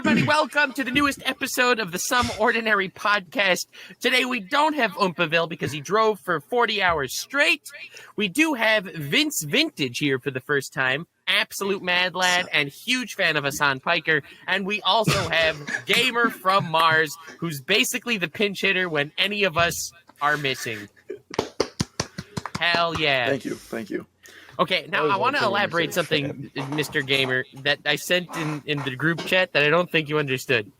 everybody. Welcome to the newest episode of the Some Ordinary podcast. Today we don't have Oompaville because he drove for 40 hours straight. We do have Vince Vintage here for the first time. Absolute mad lad and huge fan of Hassan Piker. And we also have Gamer from Mars, who's basically the pinch hitter when any of us are missing. Hell yeah. Thank you. Okay, now I want to elaborate something, Mr. Gamer, that I sent in the group chat that I don't think you understood.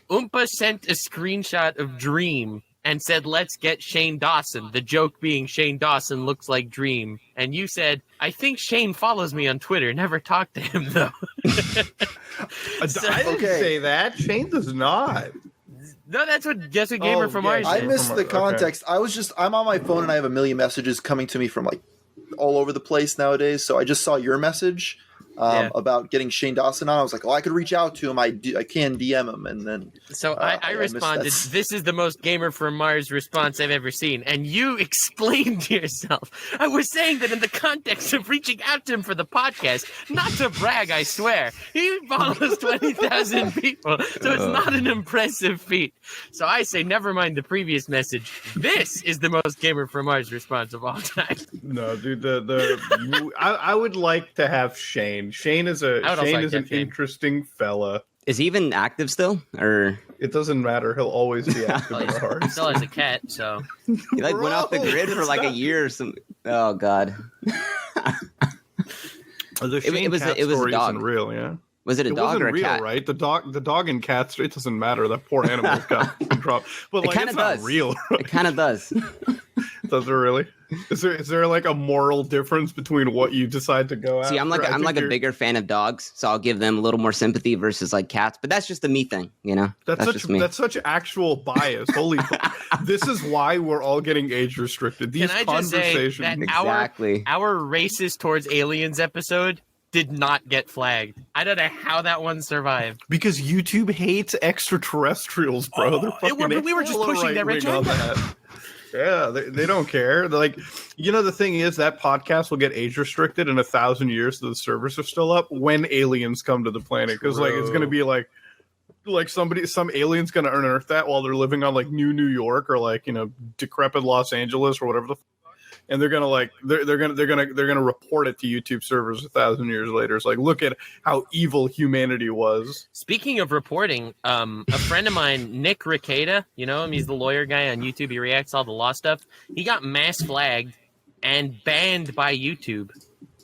Oompa sent a screenshot of Dream and said, let's get Shane Dawson. The joke being Shane Dawson looks like Dream. And you said, I think Shane follows me on Twitter. Never talked to him, though. I didn't say that. Shane does not. No, that's what Gamer from Mars I said. missed the context. Okay. I'm on my phone and I have a million messages coming to me from like all over the place nowadays. So I just saw your message about getting Shane Dawson on. I was like, I could reach out to him. I can DM him. And then I responded, this is the most Gamer from Mars response I've ever seen. And you explained to yourself. I was saying that in the context of reaching out to him for the podcast, not to brag, I swear. He follows 20,000 people, so it's not an impressive feat. So I say, never mind the previous message. This is the most Gamer from Mars response of all time. No, dude, I would like to have Shane. Shane is an interesting fella. Is he even active still, or it doesn't matter? He'll always be active in our hearts. He still has a cat, so he went off the grid for like a year or something. Oh god. It was a dog. Isn't real, yeah. Was it a dog or a cat? Right? The dog and cats. It doesn't matter. That poor animal's got dropped. But like, it's not real. Right? It kind of does. Does it really? Is there like a moral difference between what you decide to go after? See, I'm like a bigger fan of dogs, so I'll give them a little more sympathy versus like cats. But that's just a me thing, you know. That's such actual bias. Holy, this is why we're all getting age restricted. These conversations. Can I just say that our racist towards aliens episode did not get flagged. I don't know how that one survived. Because YouTube hates extraterrestrials, bro. We were just pushing their agenda. Yeah, they don't care. They're like, the thing is, that podcast will get age restricted in 1,000 years, so the servers are still up when aliens come to the planet. Because like it's gonna be like some alien's gonna unearth that while they're living on like New York or like decrepit Los Angeles or whatever and they're gonna report it to YouTube servers 1,000 years later. It's like, look at how evil humanity was. Speaking of reporting, a friend of mine, Nick Ricada, you know him, he's the lawyer guy on YouTube. He reacts to all the law stuff. He got mass flagged and banned by YouTube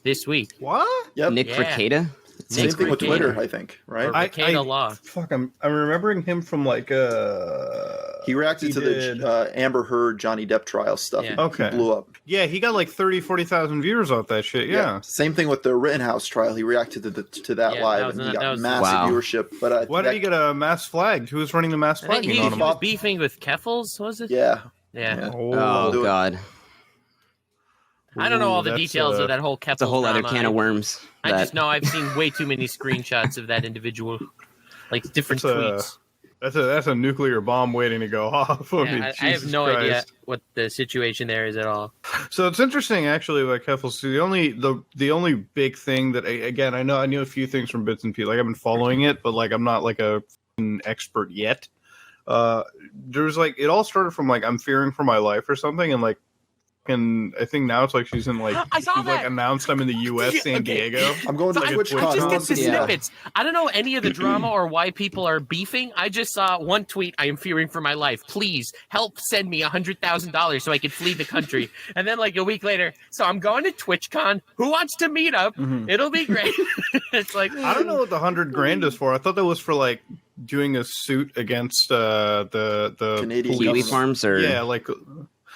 this week. What? Yep. Nick Ricada? Same thing with Twitter, I think, right? Ricada Law. Fuck, I'm remembering him from like he reacted to the Amber Heard Johnny Depp trial stuff. Yeah. Okay. He blew up. Yeah, he got like 40,000 viewers off that shit. Yeah. Same thing with the Rittenhouse trial. He reacted to that live and he got massive viewership. But why did he get a mass flagged? Who was running the mass flagging on him? He was beefing with Keffels, was it? Yeah. Oh god. I don't know all the details of that whole Keffels. It's a whole other can of worms. I just know I've seen way too many screenshots of that individual, like different tweets. That's a nuclear bomb waiting to go off. I have no idea what the situation there is at all. So it's interesting, actually, like Keffels. The only big thing that again I knew a few things from bits and pieces. Like I've been following it, but like I'm not like an expert yet. There's like it all started from like I'm fearing for my life or something, and like. And I think now it's like she's in like like announced I'm in the U.S. San Diego. I'm going to TwitchCon. I just get the snippets. I don't know any of the drama or why people are beefing. I just saw one tweet. I am fearing for my life. Please help send me $100,000 so I can flee the country. And then like a week later, so I'm going to TwitchCon. Who wants to meet up? Mm-hmm. It'll be great. It's like I don't know what the $100,000 is for. I thought that was for like doing a suit against the Canadian Kiwi farms or like.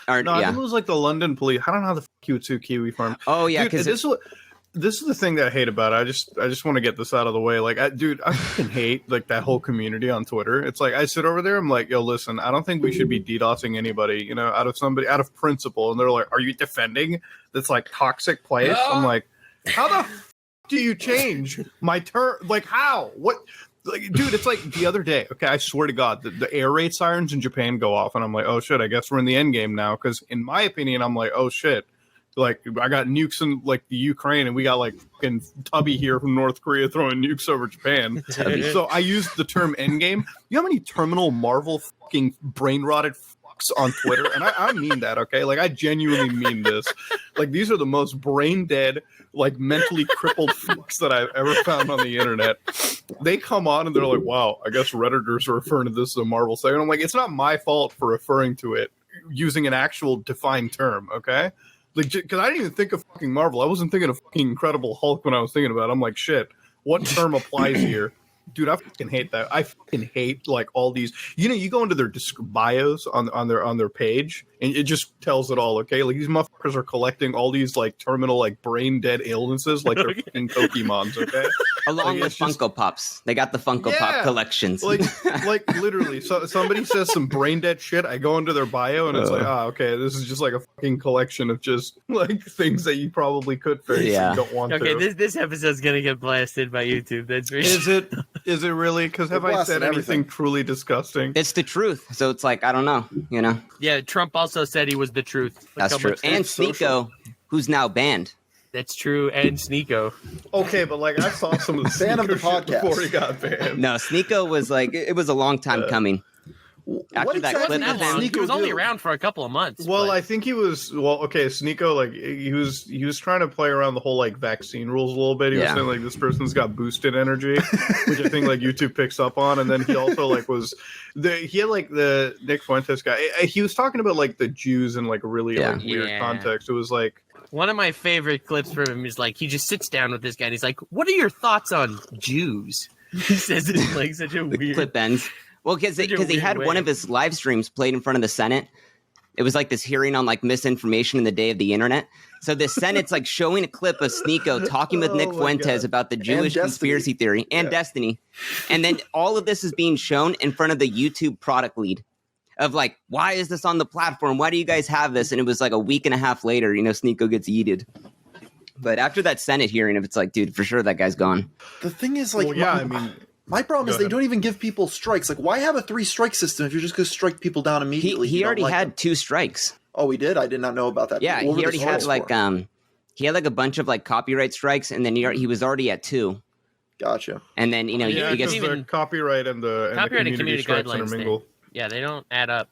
I think it was like the London police. I don't know how the fuck you would sue Kiwi Farm. Oh yeah, because this is the thing that I hate about it. I just want to get this out of the way. Like, I fucking hate like that whole community on Twitter. It's like I sit over there. I'm like, yo, listen, I don't think we should be DDoSing anybody. Out of principle. And they're like, are you defending this like toxic place? I'm like, how the do you change my turn? Like, how? What? Like, dude, it's like the other day. Okay, I swear to God, the air raid sirens in Japan go off, and I'm like, oh shit, I guess we're in the end game now. Because in my opinion, I'm like, oh shit, Like, I got nukes in like the Ukraine, and we got like fucking Tubby here from North Korea throwing nukes over Japan. So I used the term endgame. You know how many terminal Marvel fucking brain rotted fucks on Twitter? And I mean that, okay? Like, I genuinely mean this. Like, these are the most brain dead, like mentally crippled fucks that I've ever found on the internet. They come on and they're like, wow, I guess Redditors are referring to this as a Marvel thing. And I'm like, it's not my fault for referring to it using an actual defined term, okay? Like, because I didn't even think of fucking Marvel. I wasn't thinking of fucking Incredible Hulk when I was thinking about it. I'm like, shit, what term applies here? Dude, I fucking hate that. I fucking hate like all these. You know, you go into their bios on their page, and it just tells it all. Okay, like these motherfuckers are collecting all these like terminal like brain dead illnesses, like they're fucking Pokemons. Okay, along like, with Funko Pops, they got the Funko Pop collections. like literally, so somebody says some brain dead shit. I go into their bio, and it's like, okay, this is just like a fucking collection of just like things that you probably could fix. Yeah. And don't want to. Okay, this episode's gonna get blasted by YouTube. That's for sure. Is it really? Because have I said anything truly disgusting? It's the truth. So it's like, I don't know, you know? Yeah, Trump also said he was the truth. Look That's how true. much And that's Sneeko, who's now banned. That's true, and Sneeko. Okay, but like I saw some of the Fan of the Sneeko shit podcast. before he got banned. No, Sneeko was like, it was a long time coming. After that exactly clip That of long. him, He was Sneeko only do? around for a couple of months. Well, but- I think he was. Well, okay, Sneeko, like he was trying to play around the whole like vaccine rules a little bit. He was Yeah. saying like this person's got boosted energy, which I think like YouTube picks up on. And then he also like he had like the Nick Fuentes guy. He was talking about like the Jews in like a really like, weird Yeah. context. It was like. One of my favorite clips from him is like he just sits down with this guy and he's like, "What are your thoughts on Jews?" He says it in like such a the weird. clip ends. Well, because Such a he weird had way. one of his live streams played in front of the Senate. It was like this hearing on like misinformation in the day of the internet. So the Senate's like showing a clip of Sneeko talking with Nick Oh my Fuentes God. about the Jewish Destiny. conspiracy theory and Destiny. And then all of this is being shown in front of the YouTube product lead of like, why is this on the platform? Why do you guys have this? And it was like a week and a half later, you know, Sneeko gets yeeted. But after that Senate hearing, if it's like, dude, for sure that guy's gone. The thing is, like, Well, yeah, I mean. my problem is Go they ahead. don't even give people strikes. Like, why have a 3-strike system if you're just going to strike people down immediately? He if you don't already like had them? 2 strikes. Oh, he did? I did not know about that. Yeah, What he were the already had strikes like for? he had like a bunch of like copyright strikes, and then he was already at 2. Gotcha. And then, you know, Yeah, he gets because the copyright and the Copyright and community community strikes guidelines intermingle. Yeah, they don't add up.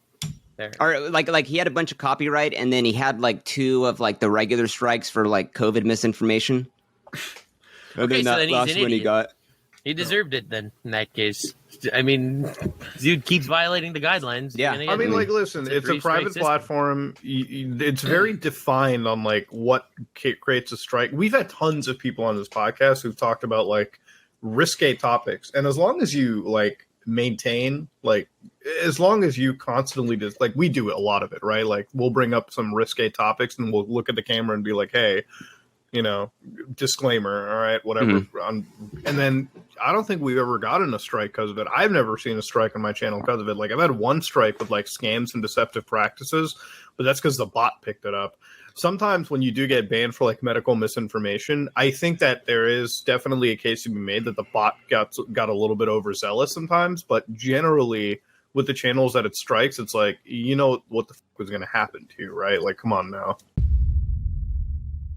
There. or like he had a bunch of copyright, and then he had like 2 of like the regular strikes for like COVID misinformation. Okay, so then he's an idiot. got. He deserved it then. In that case, I mean, dude keeps violating the guidelines. Yeah. You're gonna I get- mean, like, listen, it's a free strike private system. platform. It's very defined on like what creates a strike. We've had tons of people on this podcast who've talked about like risque topics, and as long as you like maintain, like, as long as you constantly just like we do a lot of it, right? Like, we'll bring up some risque topics, and we'll look at the camera and be like, hey. You know, disclaimer, all right, whatever. And then I don't think we've ever gotten a strike because of it. I've never seen a strike on my channel because of it. Like, I've had one strike with like scams and deceptive practices, but that's because the bot picked it up. Sometimes when you do get banned for like medical misinformation, I think that there is definitely a case to be made that the bot got a little bit overzealous sometimes, but generally with the channels that it strikes, it's like, you know what the fuck was going to happen to you, right? Like, come on now.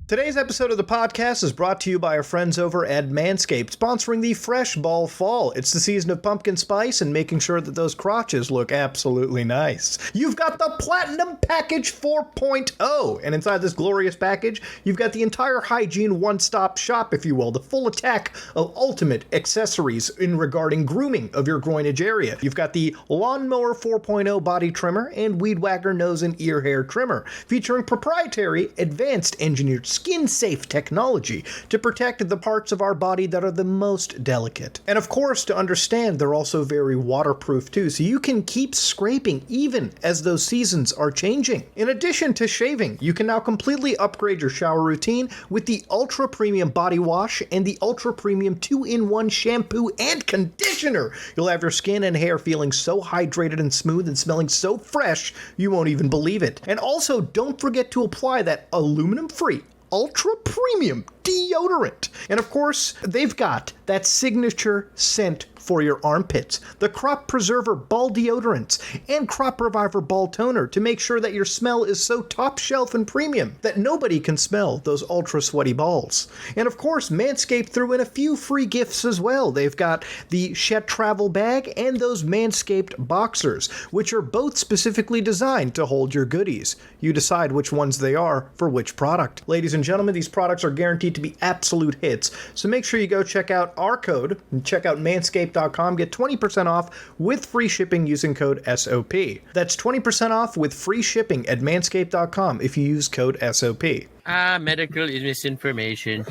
Today's episode of the podcast is brought to you by our friends over at Manscaped, sponsoring the Fresh Ball Fall. It's the season of pumpkin spice and making sure that those crotches look absolutely nice. You've got the Platinum Package 4.0, and inside this glorious package, you've got the entire hygiene one-stop shop, if you will, the full attack of ultimate accessories in regarding grooming of your groinage area. You've got the Lawnmower 4.0 body trimmer and Weed Whacker nose and ear hair trimmer, featuring proprietary, advanced engineered skin-safe technology to protect the parts of our body that are the most delicate. And of course, to understand, they're also very waterproof too, so you can keep scraping even as those seasons are changing. In addition to shaving, you can now completely upgrade your shower routine with the Ultra Premium Body Wash and the Ultra Premium 2-in-1 Shampoo and Conditioner. You'll have your skin and hair feeling so hydrated and smooth and smelling so fresh, you won't even believe it. And also, don't forget to apply that aluminum-free Ultra Premium deodorant. And of course, they've got that signature scent for your armpits, the Crop Preserver Ball Deodorants, and Crop Reviver Ball Toner to make sure that your smell is so top shelf and premium that nobody can smell those ultra sweaty balls. And of course, Manscaped threw in a few free gifts as well. They've got the Shet Travel Bag and those Manscaped Boxers, which are both specifically designed to hold your goodies. You decide which ones they are for which product. Ladies and gentlemen, these products are guaranteed to be absolute hits, so make sure you go check out our code and check out manscaped.com. Get 20% off with free shipping using code SOP. That's 20% off with free shipping at manscaped.com if you use code SOP. Medical misinformation.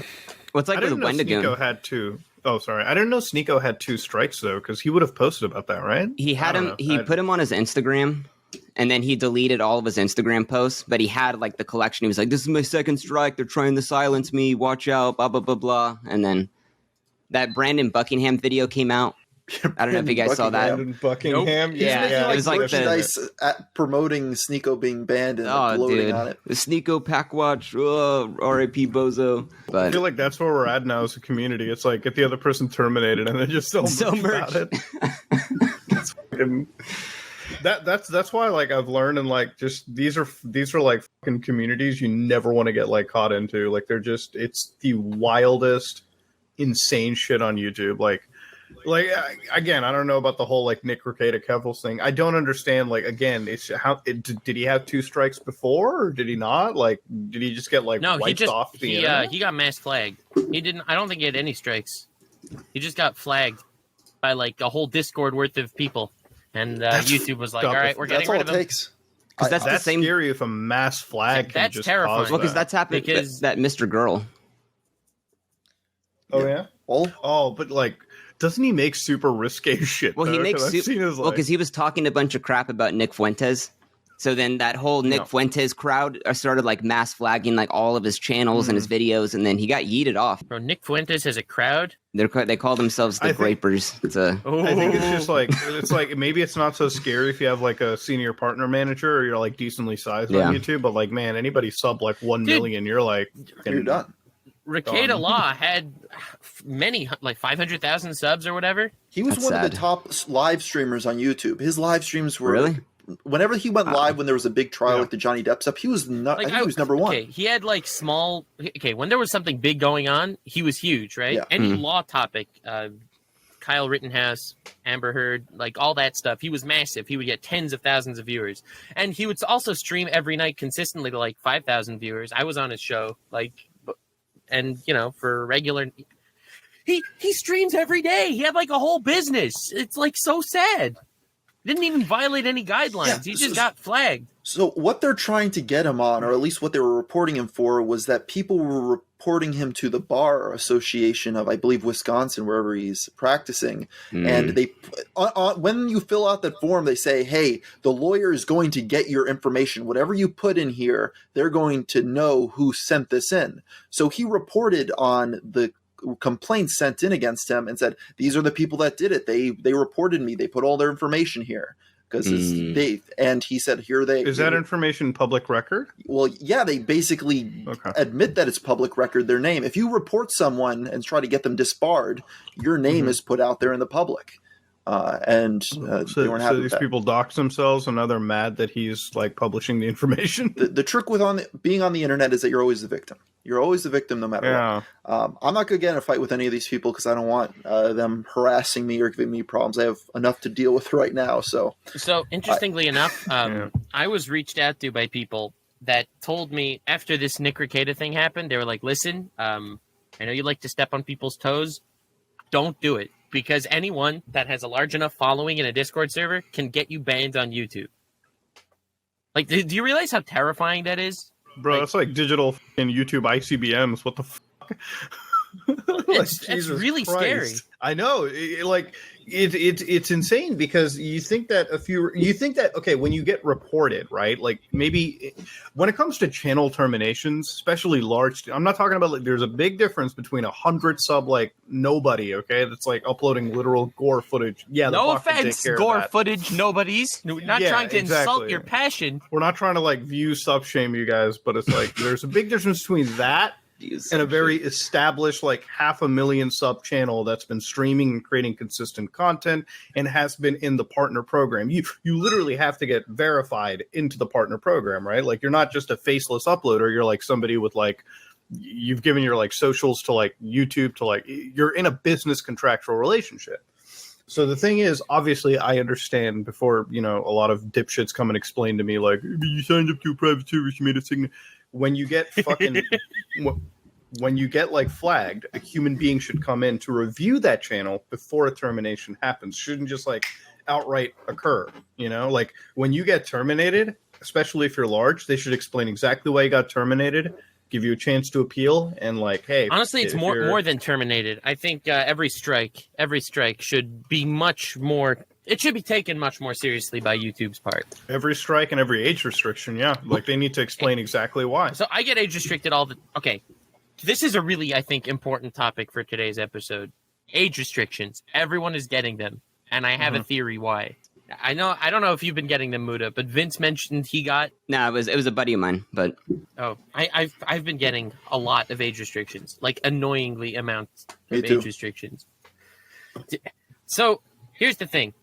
What's like I with didn't know Wendigo? Sneeko had two. Oh, sorry. I didn't know Sneeko had 2 strikes though, because he would have posted about that, right? He had I him. don't know. He put him on his Instagram, and then he deleted all of his Instagram posts. But he had like the collection. He was like, "This is my second strike. They're trying to silence me. Watch out." Blah blah blah blah. And then that Brandon Buckingham video came out. I don't know if you guys saw that. Brandon Buckingham. Nope. Yeah, Making, it was like merchandise at promoting Sneeko being banned and gloating on it. The Sneeko pack watch. R.I.P. Bozo. I But feel like that's where we're at now as a community. It's like get the other person terminated and then just sell merch about it. It's fucking, that's why like I've learned and like just these are like fucking communities you never want to get like caught into. Like they're just it's the wildest, insane shit on YouTube. Like again, I don't know about the whole like Nick Rekieta Kevils thing. I don't understand. Like again, it's did he have 2 strikes before or did he not? Like did he just get like wiped off the internet? He got mass flagged. He didn't. I don't think he had any strikes. He just got flagged by like a whole Discord worth of people, and YouTube was like, "All right, we're getting That's all rid it of him." takes. because that's the That's same. scary if a mass flag can That's just terrifying. cause Well, because that. that's happened. Because- That Mr. Girl. Oh yeah. Well, But like, doesn't he make super risque shit? Well, he though? makes 'Cause I've seen his, like, because he was talking a bunch of crap about Nick Fuentes. So then that whole Nick Fuentes crowd started like mass flagging like all of his channels and his videos, and then he got yeeted off. Bro, Nick Fuentes has a crowd. They call themselves the I think- Grapers. It's a I think it's just like maybe it's not so scary if you have like a senior partner manager or you're like decently sized on YouTube, but like man, anybody sub like 1 million, you're like you're done. Rekieta Law had many, like 500,000 subs or whatever. He was That's one of sad. the top live streamers on YouTube. His live streams were Really? Whenever he went live, when there was a big trial like the Johnny Depp stuff, he was not. I think he was number one. Okay, he had like small. Okay, when there was something big going on, he was huge, right? Yeah. Any law topic, Kyle Rittenhouse, Amber Heard, like all that stuff, he was massive. He would get tens of thousands of viewers, and he would also stream every night consistently to like 5,000 viewers. I was on his show, like, and you know, for regular. He streams every day. He had like a whole business. It's like so sad. Didn't even violate any guidelines. Yeah, He just got flagged. So what they're trying to get him on, or at least what they were reporting him for, was that people were reporting him to the Bar Association of, I believe, Wisconsin, wherever he's practicing. And they, when you fill out that form, they say, hey, the lawyer is going to get your information. Whatever you put in here, they're going to know who sent this in. So he reported on the complaints sent in against him and said, these are the people that did it. They reported me. They put all their information here. Because and he said, here they is that information public record? Well, yeah, they basically admit that it's public record, their name. If you report someone and try to get them disbarred, your name is put out there in the public. They weren't happy So with these that. people dox themselves and now they're mad that he's like publishing the information. The trick with being on the internet is that you're always the victim. You're always the victim no matter what. I'm not going to get in a fight with any of these people because I don't want them harassing me or giving me problems. I have enough to deal with right now. So interestingly enough, I was reached out to by people that told me after this Nick Rekieta thing happened, they were like, listen, I know you like to step on people's toes. Don't do it. Because anyone that has a large enough following in a Discord server can get you banned on YouTube. Like, do you realize how terrifying that is? Bro, that's like digital fucking YouTube ICBMs. What the fuck? It's really scary. I know. It's insane because you think that okay, when you get reported, right? Like maybe when it comes to channel terminations, especially large, I'm not talking about like there's a big difference between 100 sub like nobody, okay, that's like uploading literal gore footage. Yeah, no offense, gore footage, nobody's not trying to insult your passion. We're not trying to like view sub shame you guys, but it's like there's a big difference between that views. And a very established, like 500,000 sub channel that's been streaming and creating consistent content and has been in the partner program. You literally have to get verified into the partner program, right? Like, you're not just a faceless uploader. You're like somebody with like, you've given your like socials to like YouTube to like, you're in a business contractual relationship. So the thing is, obviously, I understand before, you know, a lot of dipshits come and explain to me, like, you signed up to a private service, you made a signal. When you get fucking, when you get, like, flagged, a human being should come in to review that channel before a termination happens. Shouldn't just, like, outright occur, you know? Like, when you get terminated, especially if you're large, they should explain exactly why you got terminated, give you a chance to appeal, and like, hey, honestly, it's more than terminated. I think every strike should be much more. It should be taken much more seriously by YouTube's part. Every strike and every age restriction, yeah, like they need to explain exactly why. So I get age restricted all the. Okay, this is a really, I think, important topic for today's episode. Age restrictions. Everyone is getting them, and I have a theory why. I don't know if you've been getting them, Muda, but Vince mentioned he got. No, it was a buddy of mine, but I've been getting a lot of age restrictions, like annoyingly amounts of Me too. age restrictions. So here's the thing,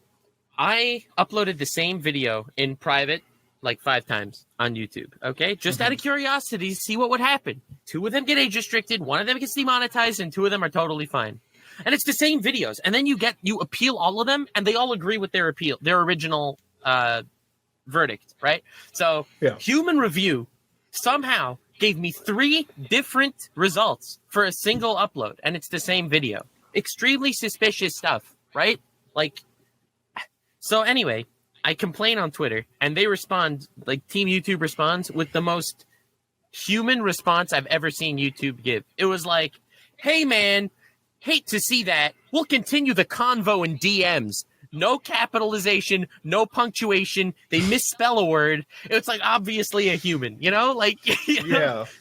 I uploaded the same video in private like 5 times on YouTube. Okay, just out of curiosity, see what would happen. 2 of them get age restricted, 1 of them gets demonetized, and 2 of them are totally fine. And it's the same videos. And then you appeal all of them, and they all agree with their original verdict, right? So Human Review somehow gave me 3 different results for a single upload, and it's the same video. Extremely suspicious stuff, right? Like, so anyway, I complain on Twitter, and they respond, like Team YouTube responds with the most human response I've ever seen YouTube give. It was like, hey man, hate to see that. We'll continue the convo in DMs. No capitalization, no punctuation. They misspell a word. It's like obviously a human, you know? Like,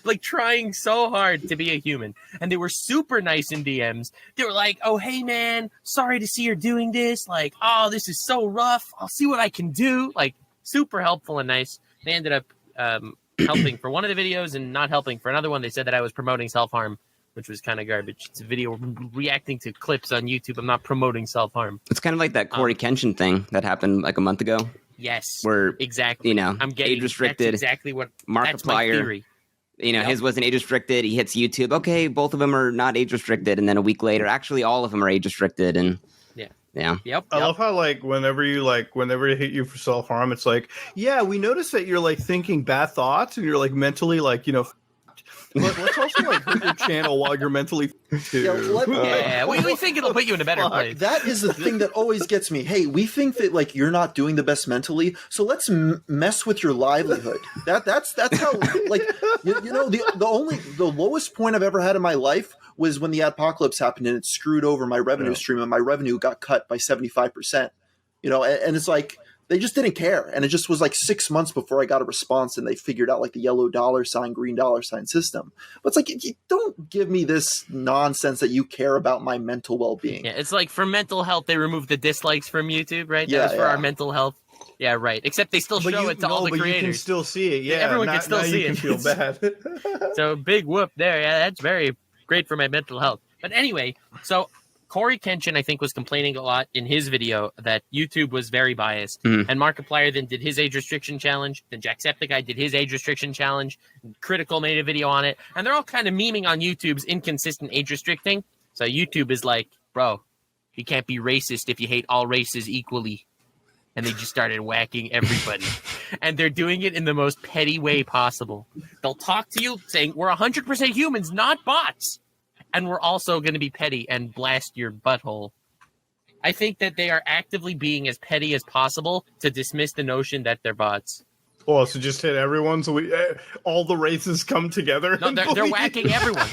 like trying so hard to be a human. And they were super nice in DMs. They were like, oh, hey, man, sorry to see you're doing this. Like, oh, this is so rough. I'll see what I can do. Like, super helpful and nice. They ended up helping for one of the videos and not helping for another one. They said that I was promoting self-harm, which was kind of garbage. It's a video reacting to clips on YouTube. I'm not promoting self-harm. It's kind of like that Corey Kenshin thing that happened like a month ago. Yes. Where, exactly. You know, I'm getting age restricted. That's exactly what Markiplier. That's my theory. You know, his wasn't age restricted. He hits YouTube. Okay, both of them are not age restricted. And then a week later, actually all of them are age restricted. And Yep. I love how whenever they hit you for self-harm, it's like, yeah, we notice that you're like thinking bad thoughts and you're like mentally like, you know, let's also like hurt your channel while you're mentally too. We think it'll put you in a better place. That is the thing that always gets me. Hey, we think that like you're not doing the best mentally, so let's mess with your livelihood. That's how like you know the lowest point I've ever had in my life was when the adpocalypse happened and it screwed over my revenue stream and my revenue got cut by 75%. You know, and it's like they just didn't care. And it just was like 6 months before I got a response and they figured out like the yellow $, green $, system. But it's like, you don't give me this nonsense that you care about my mental well-being. Yeah, it's like for mental health, they removed the dislikes from YouTube, right? Yeah, that was for our mental health. Yeah, right. Except they still show it to all the creators. You can still see it. Yeah, everyone can still see it. You can feel bad. So big whoop there. Yeah, that's very great for my mental health. But anyway, so Corey Kenshin, I think, was complaining a lot in his video that YouTube was very biased. And Markiplier then did his age restriction challenge. Then Jacksepticeye did his age restriction challenge. Critical made a video on it. And they're all kind of memeing on YouTube's inconsistent age restricting. So YouTube is like, bro, you can't be racist if you hate all races equally. And they just started whacking everybody. And they're doing it in the most petty way possible. They'll talk to you saying, we're 100% humans, not bots. And we're also going to be petty and blast your butthole. I think that they are actively being as petty as possible to dismiss the notion that they're bots. Oh, so just hit everyone so all the races come together? No, they're whacking everyone.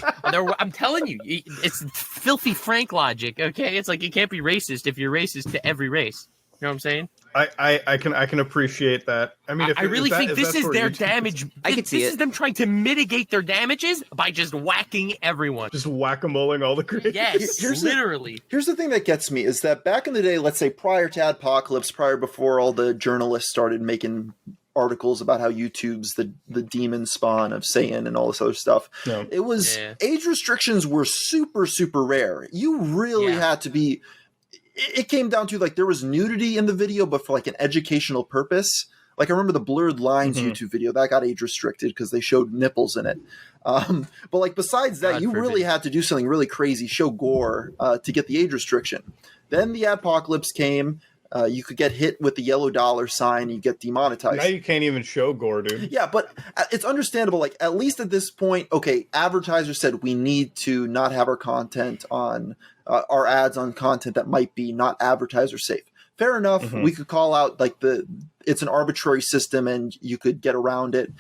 I'm telling you, it's filthy Frank logic, okay? It's like you can't be racist if you're racist to every race. You know what I'm saying? I can appreciate that. I mean, I really think this is their damage. I can see it. This is them trying to mitigate their damages by just whacking everyone. Just whack-a-moling all the creators. Yes, literally. Here's the thing that gets me is that back in the day, let's say prior to Adpocalypse, before all the journalists started making articles about how YouTube's the demon spawn of Satan and all this other stuff. No. It was age restrictions were super, super rare. You really had to be. It came down to like there was nudity in the video, but for like an educational purpose. Like I remember the Blurred Lines YouTube video that got age restricted because they showed nipples in it. But like besides that, you really had to do something really crazy, show gore to get the age restriction. Then the adpocalypse came. You could get hit with the yellow dollar sign, you get demonetized. Now you can't even show gore, dude. Yeah, but it's understandable. Like at least at this point, okay, advertisers said we need to not have our content on our ads on content that might be not advertiser safe. Fair enough. We could call out like it's an arbitrary system and you could get around it.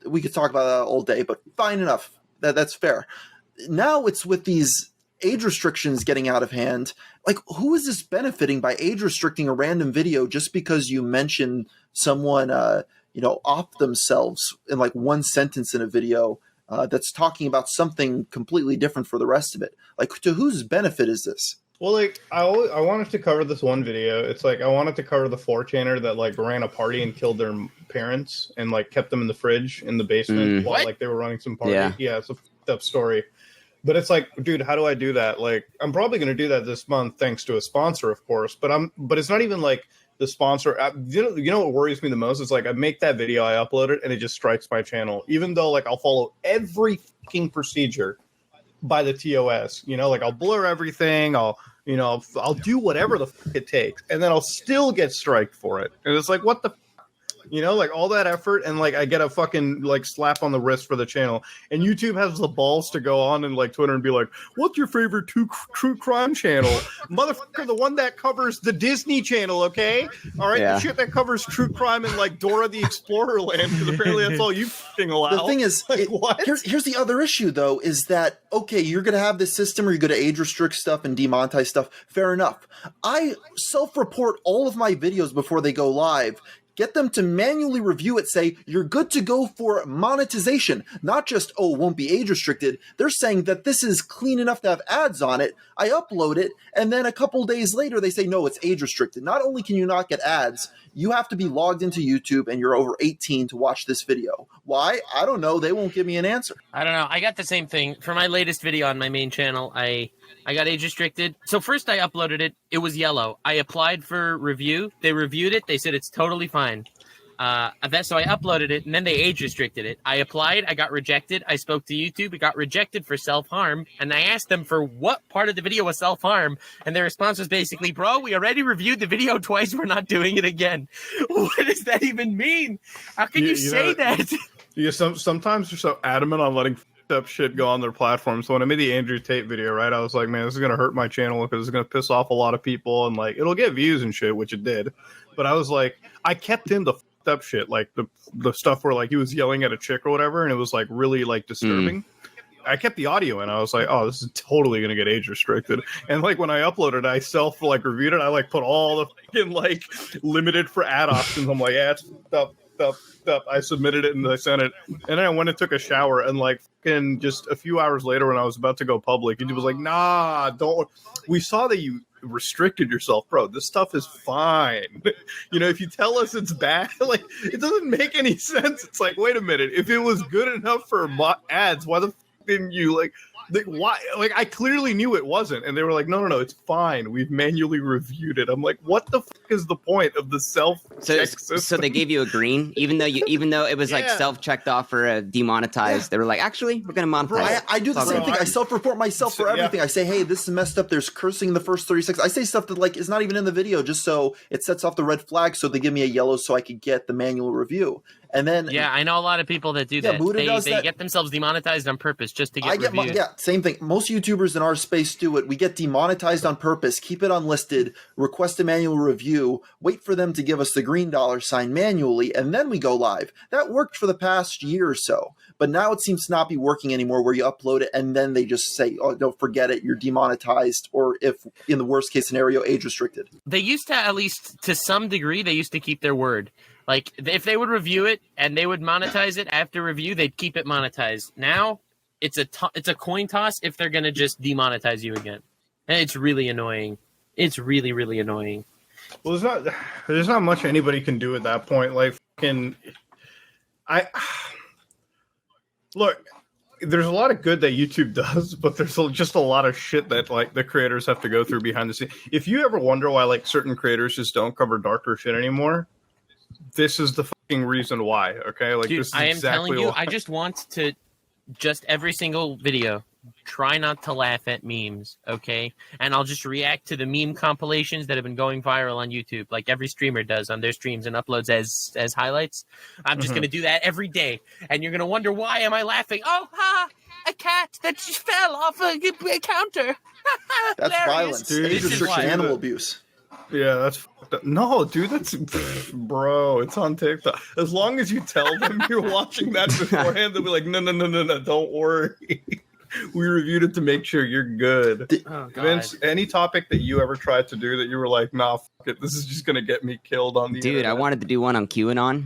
We could talk about that all day, but fine enough. That's fair. Now it's with these age restrictions getting out of hand. Like, who is this benefiting by age restricting a random video just because you mention someone, off themselves in like one sentence in a video that's talking about something completely different for the rest of it? Like, to whose benefit is this? Well, like I wanted to cover this one video. It's like I wanted to cover the 4chaner that like ran a party and killed their parents and like kept them in the fridge in the basement while like they were running some party. Yeah, it's a fucked up story. But it's like, dude, how do I do that? Like, I'm probably going to do that this month thanks to a sponsor, of course. But it's not even like the sponsor. You know what worries me the most is like I make that video, I upload it, and it just strikes my channel. Even though like I'll follow every fucking procedure by the TOS. You know, like I'll blur everything. I'll do whatever the fuck it takes, and then I'll still get striked for it. And it's like, what the. Like all that effort and like I get a fucking like slap on the wrist for the channel, and YouTube has the balls to go on and like Twitter and be like, what's your favorite true crime channel? Motherfucker, the one that covers the Disney Channel, okay? All right, the shit that covers true crime and like Dora the Explorer land, because apparently that's all you fucking allow. The thing is, like, what? Here's the other issue though, is that, okay, you're going to have this system where you're going to age restrict stuff and demonetize stuff. Fair enough. I self-report all of my videos before they go live. Get them to manually review it, say, you're good to go for monetization. Not just, it won't be age restricted. They're saying that this is clean enough to have ads on it. I upload it, and then a couple days later they say, no, it's age restricted. Not only can you not get ads, you have to be logged into YouTube and you're over 18 to watch this video. Why? I don't know. They won't give me an answer. I don't know. I got the same thing. For my latest video on my main channel, I got age restricted. So first I uploaded it. It was yellow. I applied for review. They reviewed it. They said it's totally fine. So I uploaded it, and then they age restricted it. I applied. I got rejected. I spoke to YouTube. It got rejected for self-harm. And I asked them for what part of the video was self-harm. And their response was basically, bro, we already reviewed the video twice. We're not doing it again. What does that even mean? How can you say that? Yeah, sometimes they're so adamant on letting up shit go on their platform. So when I made the Andrew Tate video, right, I was like, man, this is gonna hurt my channel because it's gonna piss off a lot of people and like it'll get views and shit, which it did. But I was like, I kept in the up shit, like the stuff where like he was yelling at a chick or whatever, and it was like really like disturbing. I kept the audio in. I was like, oh, this is totally gonna get age restricted. And like when I uploaded, I self like reviewed it. I like put all the fucking like limited for ad options. I'm like, yeah, it's up. I submitted it and I sent it, and then I went and took a shower, and like fucking just a few hours later when I was about to go public, he was like, nah, don't. We saw that you restricted yourself, bro. This stuff is fine. If you tell us it's bad, like it doesn't make any sense. It's like, wait a minute, if it was good enough for ads, why the didn't you like why? Like I clearly knew it wasn't, and they were like, no, it's fine. We've manually reviewed it. I'm like, what the fuck is the point of the self-check system? So they gave you a green, even though it was like self-checked off for demonetized. They were like, actually, we're gonna monetize. I do the same thing. I self-report myself for everything. I say, hey, this is messed up. There's cursing in the first 30 seconds. I say stuff that like is not even in the video, just so it sets off the red flag. So they give me a yellow, so I could get the manual review. And then I know a lot of people that do that. They get themselves demonetized on purpose just to get reviewed. Same thing. Most YouTubers in our space do it. We get demonetized on purpose, keep it unlisted, request a manual review, wait for them to give us the green dollar sign manually, and then we go live. That worked for the past year or so. But now it seems to not be working anymore, where you upload it and then they just say, oh, don't forget it, you're demonetized, or if in the worst case scenario, age restricted. They used to, at least to some degree, they used to keep their word. Like, if they would review it and they would monetize it after review, they'd keep it monetized. Now, it's a coin toss if they're going to just demonetize you again. And it's really annoying. It's really, really annoying. Well, there's not much anybody can do at that point. Like, fucking, Look, there's a lot of good that YouTube does, but there's just a lot of shit that like the creators have to go through behind the scenes. If you ever wonder why like certain creators just don't cover darker shit anymore, this is the fucking reason why. Okay, like Dude, this is I am exactly telling you, why. I just want to every single video. Try not to laugh at memes, okay? And I'll just react to the meme compilations that have been going viral on YouTube, like every streamer does on their streams and uploads as highlights. I'm just going to do that every day, and you're going to wonder, why am I laughing? Oh, ha! A cat that just fell off a counter. That's violence. Dude, Age this is restriction, why. animal abuse. Yeah, that's fucked up. No, dude, that's bro. It's on TikTok. As long as you tell them you're watching that beforehand, they'll be like, no, don't worry. We reviewed it to make sure you're good. Oh, God. Vince, any topic that you ever tried to do that you were like, nah, fuck it, this is just gonna get me killed on the Dude, internet? I wanted to do one on QAnon.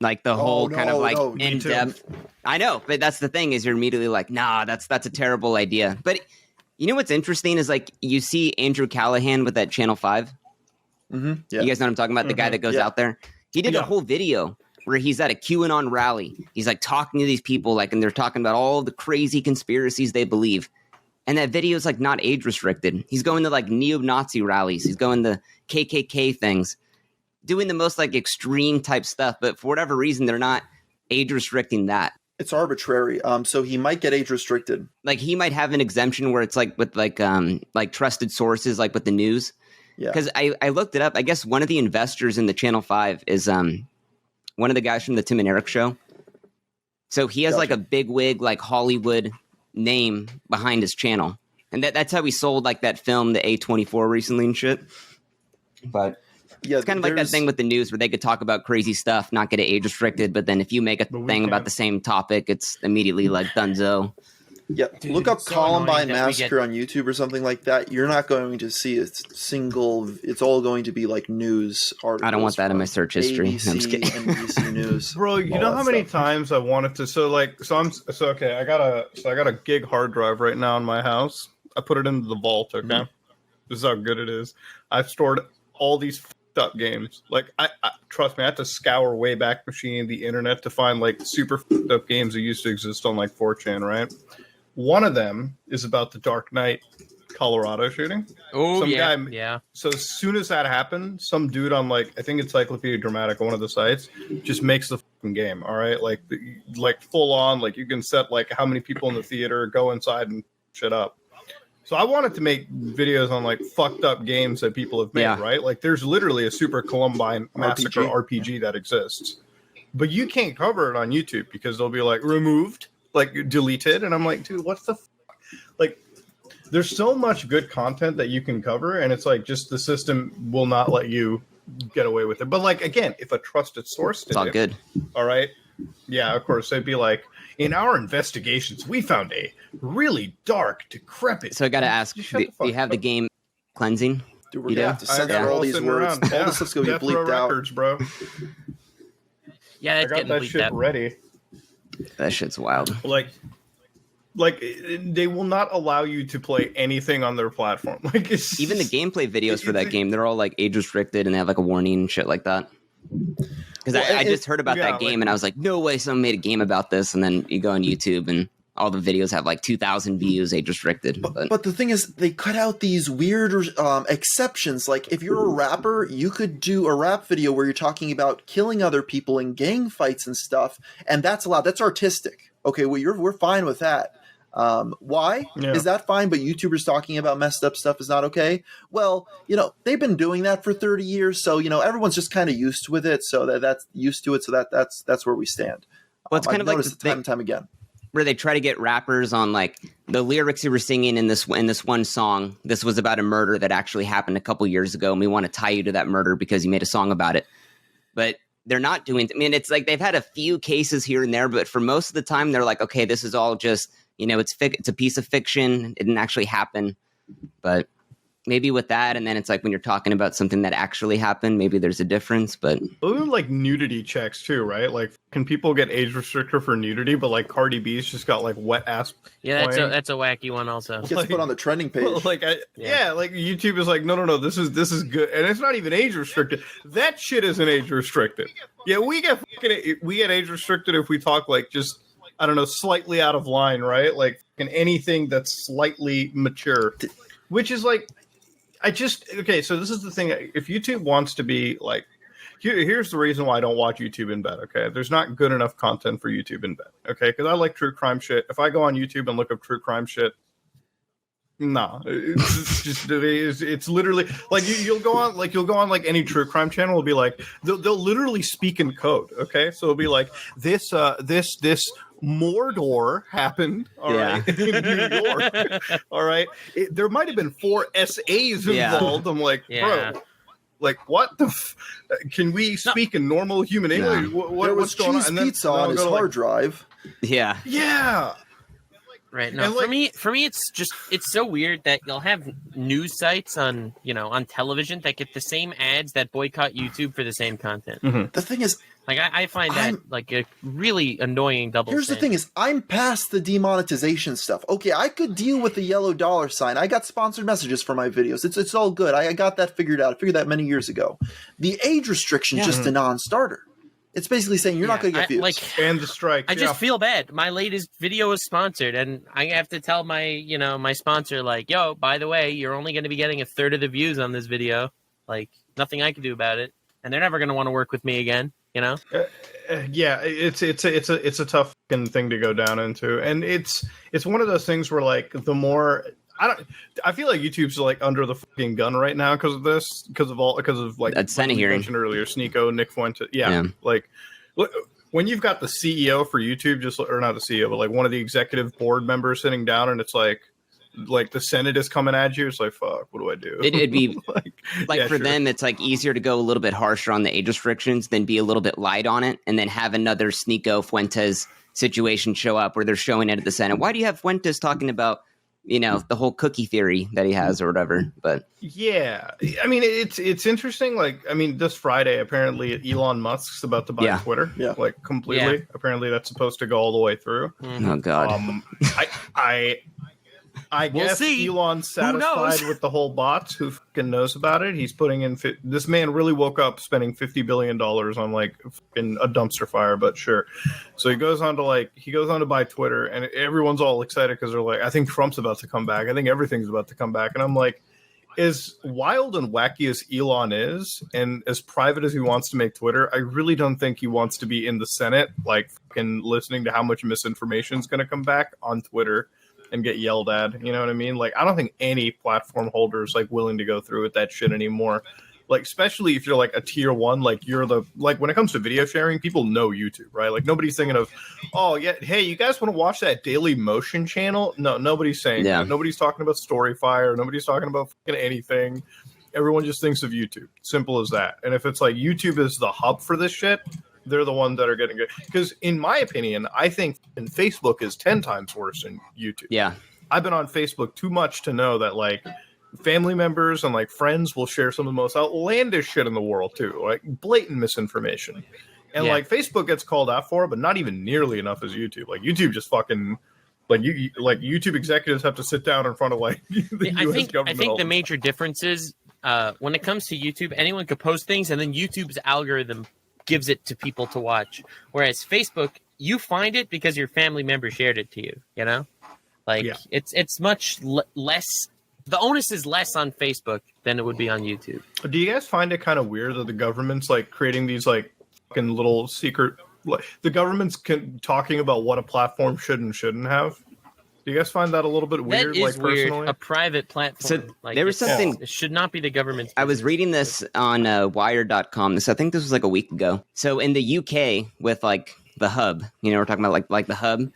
Like the whole kind of like in depth. I know, but that's the thing is you're immediately like, nah, that's a terrible idea. But you know what's interesting is like you see Andrew Callahan with that Channel 5. Mm-hmm. Yeah. You guys know what I'm talking about? The guy that goes out there. He did a whole video where he's at a QAnon rally. He's like talking to these people, like, and they're talking about all the crazy conspiracies they believe. And that video is like not age restricted. He's going to like neo-Nazi rallies. He's going to KKK things, doing the most like extreme type stuff. But for whatever reason, they're not age restricting that. It's arbitrary. So he might get age restricted. Like he might have an exemption where it's like with like trusted sources, like with the news. Yeah. Because I looked it up. I guess one of the investors in the Channel 5 is one of the guys from the Tim and Eric show. So he has like a big wig, like Hollywood name behind his channel. And that's how he sold like that film, the A24 recently and shit. But yeah, it's kind of like that thing with the news where they could talk about crazy stuff, not get it age restricted. But then if you make a thing about the same topic, it's immediately like dunzo. Yeah, Dude, look up it's so Columbine annoying that we Massacre on YouTube or something like that. You're not going to see a single. It's all going to be like news articles. I don't want that in my search history. ABC, I'm just kidding. NBC News. Bro, you all know that how many stuff. times I wanted to okay, I got a gig hard drive right now in my house. I put it into the vault, okay? Mm-hmm. This is how good it is. I've stored all these fucked up games. Like I trust me, I had to scour Wayback Machine, the internet to find like super fucked up games that used to exist on like 4chan, right? One of them is about the Dark Knight Colorado shooting. Oh, Some yeah. guy- So as soon as that happened, some dude on like I think Encyclopedia Dramatica, one of the sites, just makes the fucking game. All right, like full on, like you can set like how many people in the theater, go inside and shit up. So I wanted to make videos on like fucked up games that people have made, right? Like there's literally a Super Columbine Massacre RPG that exists, but you can't cover it on YouTube because they'll be like removed, like deleted, and I'm like, dude, what's the like? There's so much good content that you can cover, and it's like just the system will not let you get away with it. But like again, if a trusted source did It's all it, good. all right, yeah, of course they'd be like, in our investigations, we found a really dark, decrepit. So I got to ask, do you have the game cleansing? Dude, we're You gonna do? have to censor all these sitting words. around. All this stuff's gonna be Death Row bleeped out. Records, bro. Yeah, I that's got getting that bleeped shit out. ready. That shit's wild. Like they will not allow you to play anything on their platform. Like it's Even the gameplay videos for that game, they're all like age restricted and they have like a warning and shit like that. Because I just heard about that game and I was like, no way someone made a game about this. And then you go on YouTube and all the videos have like 2,000 views, age restricted. But the thing is, they cut out these weird exceptions. Like, if you're a rapper, you could do a rap video where you're talking about killing other people in gang fights and stuff, and that's allowed. That's artistic. Okay, well, we're fine with that. Why is that fine? But YouTubers talking about messed up stuff is not okay. Well, they've been doing that for 30 years, so everyone's just kind of used with it. So that's used to it. So that's where we stand. Well, it's kind I've of like noticed time and time again. Where they try to get rappers on like the lyrics you were singing in this one song. This was about a murder that actually happened a couple years ago, and we want to tie you to that murder because you made a song about it. But they're not doing. I mean, it's like they've had a few cases here and there, but for most of the time, they're like, okay, this is all just it's a piece of fiction. It didn't actually happen, but maybe with that, and then it's like when you're talking about something that actually happened, maybe there's a difference. But those are like nudity checks too, right? Like, can people get age restricted for nudity? But like Cardi B's just got like wet ass. Yeah, that's a wacky one also. It gets put on the trending page. Like, like YouTube is like, no, this is good, and it's not even age restricted. That shit isn't age restricted. Yeah, we get age restricted if we talk like just, I don't know, slightly out of line, right? Like anything that's slightly mature, which is like, okay. So this is the thing. If YouTube wants to be like, here's the reason why I don't watch YouTube in bed. Okay, there's not good enough content for YouTube in bed. Okay, because I like true crime shit. If I go on YouTube and look up true crime shit, nah, it's literally like you'll go on like any true crime channel will be like they'll literally speak in code. Okay, so it'll be like this Mordor happened, all right, in New York, all right. There might have been 4 SAs involved. I'm like, bro, like what the? Can we speak in normal human English? What's going on? And then pizza on his hard drive. Yeah. Right. No, for me, it's so weird that you'll have news sites on television that get the same ads that boycott YouTube for the same content. Mm-hmm. The thing is, like I find that like a really annoying double. Here's the thing: is I'm past the demonetization stuff. Okay, I could deal with the yellow dollar sign. I got sponsored messages for my videos. It's all good. I got that figured out. I figured that many years ago. The age restriction just a non-starter. It's basically saying you're not going to get views. And the strike. I just feel bad. My latest video is sponsored, and I have to tell my my sponsor, like, yo, by the way, you're only going to be getting a third of the views on this video. Like, nothing I can do about it, and they're never going to want to work with me again. Yeah, it's a tough thing to go down into, and it's one of those things where like the more. I feel like YouTube's like under the fucking gun right now because of this, because of like that Senate hearing mentioned earlier, Sneeko, Nick Fuentes. Yeah, like when you've got the CEO for YouTube, or not the CEO, but like one of the executive board members sitting down, and it's like the Senate is coming at you. It's like, fuck, what do I do? It'd be for them, it's like easier to go a little bit harsher on the age restrictions than be a little bit light on it, and then have another Sneeko Fuentes situation show up where they're showing it at the Senate. Why do you have Fuentes talking about the whole cookie theory that he has or whatever? But yeah, I mean, it's interesting. Like, I mean, this Friday, apparently Elon Musk's about to buy Twitter, like completely. Yeah. Apparently that's supposed to go all the way through. Oh God. I guess Elon's satisfied with the whole bots. Who fucking knows about it? He's putting in. This man really woke up spending $50 billion on like fucking a dumpster fire, but sure. So he goes on to buy Twitter, and everyone's all excited because they're like, I think Trump's about to come back. I think everything's about to come back, and I'm like, as wild and wacky as Elon is, and as private as he wants to make Twitter, I really don't think he wants to be in the Senate, like fucking listening to how much misinformation is going to come back on Twitter and get yelled at. You know what I mean? Like, I don't think any platform holder is like willing to go through with that shit anymore. Like, especially if you're like a tier 1, like you're when it comes to video sharing, people know YouTube, right? Like nobody's thinking of, oh yeah, hey, you guys want to watch that Daily Motion channel? No, nobody's saying that. Nobody's talking about Storyfire. Nobody's talking about fucking anything. Everyone just thinks of YouTube. Simple as that. And if it's like YouTube is the hub for this shit, they're the ones that are getting good. Because in my opinion, I think Facebook is 10 times worse than YouTube. Yeah. I've been on Facebook too much to know that like family members and like friends will share some of the most outlandish shit in the world too. Like blatant misinformation. And like Facebook gets called out for it, but not even nearly enough as YouTube. Like YouTube just fucking like YouTube executives have to sit down in front of like the US government. I think the major difference is when it comes to YouTube, anyone could post things and then YouTube's algorithm gives it to people to watch, whereas Facebook, you find it because your family member shared it to you. It's much less. The onus is less on Facebook than it would be on YouTube. Do you guys find it kind of weird that the government's like creating these like fucking little secret? The government's talking about what a platform should and shouldn't have. Do you guys find that a little bit weird? That is like, weird. Personally? A private platform. So there was something. It should not be the government's. I was reading this on Wired.com. I think this was like a week ago. So in the UK with like the hub, we're talking about like the hub.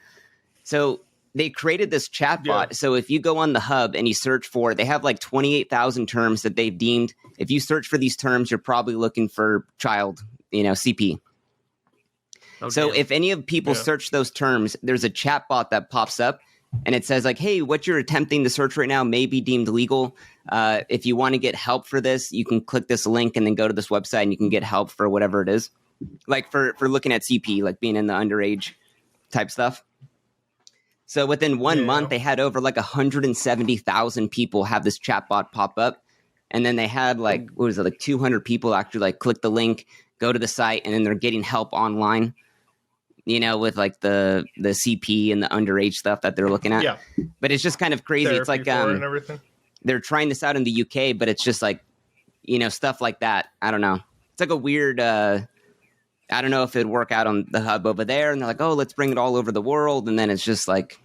So they created this chatbot. Yeah. So if you go on the hub and you search for, they have like 28,000 terms that they've deemed. If you search for these terms, you're probably looking for child, CP. Okay. So if any of people search those terms, there's a chatbot that pops up and it says like, hey, what you're attempting to search right now may be deemed legal. If you want to get help for this, you can click this link and then go to this website and you can get help for whatever it is. Like for looking at CP, like being in the underage type stuff. So within 1 month, they had over like 170,000 people have this chatbot pop up. And then they had like, what was it, like 200 people actually like click the link, go to the site, and then they're getting help online, you know, with like the CP and the underage stuff that they're looking at. Yeah. But it's just kind of crazy. Therapy it's like and everything. They're trying this out in the UK, but it's just like, you know, stuff like that. I don't know. It's like a weird, I don't know if it'd work out on the hub over there. And they're like, oh, let's bring it all over the world. And then it's just like,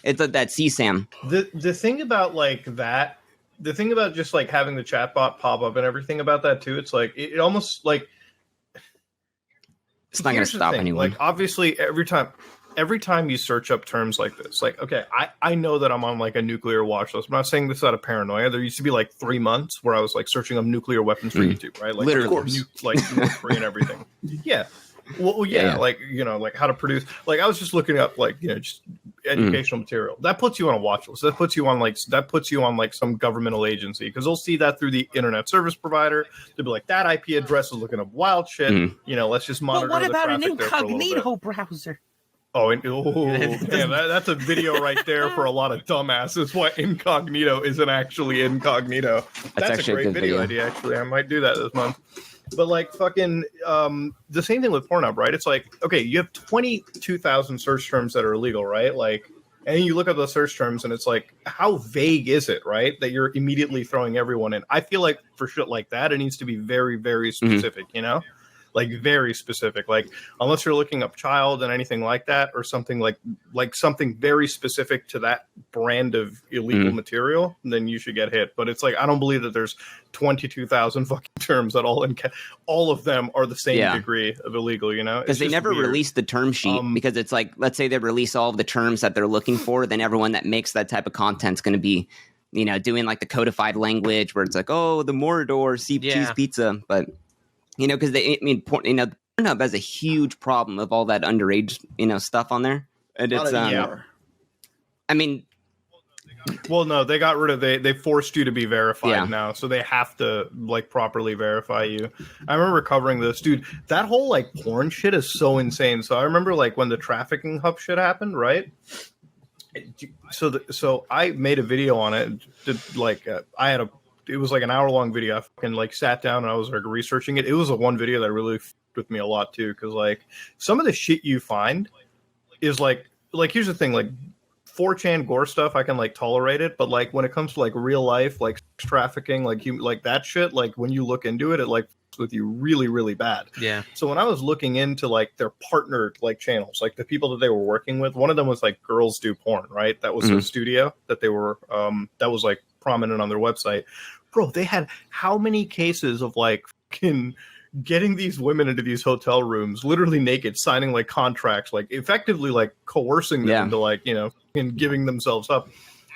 it's like that CSAM. The thing about like that, the thing about just like having the chatbot pop up and everything about that too, it's like it almost like It's not going to stop anyone. Like obviously, every time you search up terms like this, like okay, I know that I'm on like a nuclear watch list. I'm not saying this out of paranoia. There used to be like 3 months where I was like searching up nuclear weapons for YouTube, right? Like Literally. of course, like North Korea and everything. Yeah. Well, yeah, like, you know, like how to produce, like I was just looking up like, you know, just educational material that puts you on a watch list. That puts you on like some governmental agency because they'll see that through the internet service provider. They'll be like, that IP address is looking up wild shit. You know, let's just monitor. But what about an traffic there for a little incognito bit. browser? Oh, damn, that's a video right there for a lot of dumbasses. Why incognito isn't actually incognito. That's actually a great video idea, actually. I might do that this month. But like fucking the same thing with Pornhub, right? It's like, okay, you have 22,000 search terms that are illegal, right? Like, and you look at the search terms and it's like, how vague is it, right? That you're immediately throwing everyone in. I feel like for shit like that, it needs to be very, very specific, you know? Like very specific, like unless you're looking up child and anything like that, or something like something very specific to that brand of illegal material, then you should get hit. But it's like I don't believe that there's 22,000 fucking terms that all of them are the same degree of illegal, you know? Because they never release the term sheet. Because it's like, let's say they release all of the terms that they're looking for, then everyone that makes that type of content is going to be, you know, doing like the codified language where it's like, oh, the Morador cheese pizza, but. You know, because Pornhub has a huge problem of all that underage, you know, stuff on there, and it's I mean, well, no, they got rid of they forced you to be verified now, so they have to like properly verify you. I remember covering this, dude. That whole like porn shit is so insane. So I remember like when the trafficking hub shit happened, right? So I made a video on it. It was like an hour-long video. I fucking like sat down and I was like researching it. It was a one video that really f***ed with me a lot too, because like some of the shit you find is like here's the thing, like 4chan gore stuff I can like tolerate it, but like when it comes to like real life, like trafficking, like that shit, like when you look into it, it like f***s with you really, really bad. Yeah. So when I was looking into like their partnered like channels, like the people that they were working with, one of them was like Girls Do Porn, right? That was a studio that they were that was like prominent on their website. Bro, they had how many cases of like fucking getting these women into these hotel rooms, literally naked, signing like contracts, like effectively like coercing them into like, you know, and giving themselves up.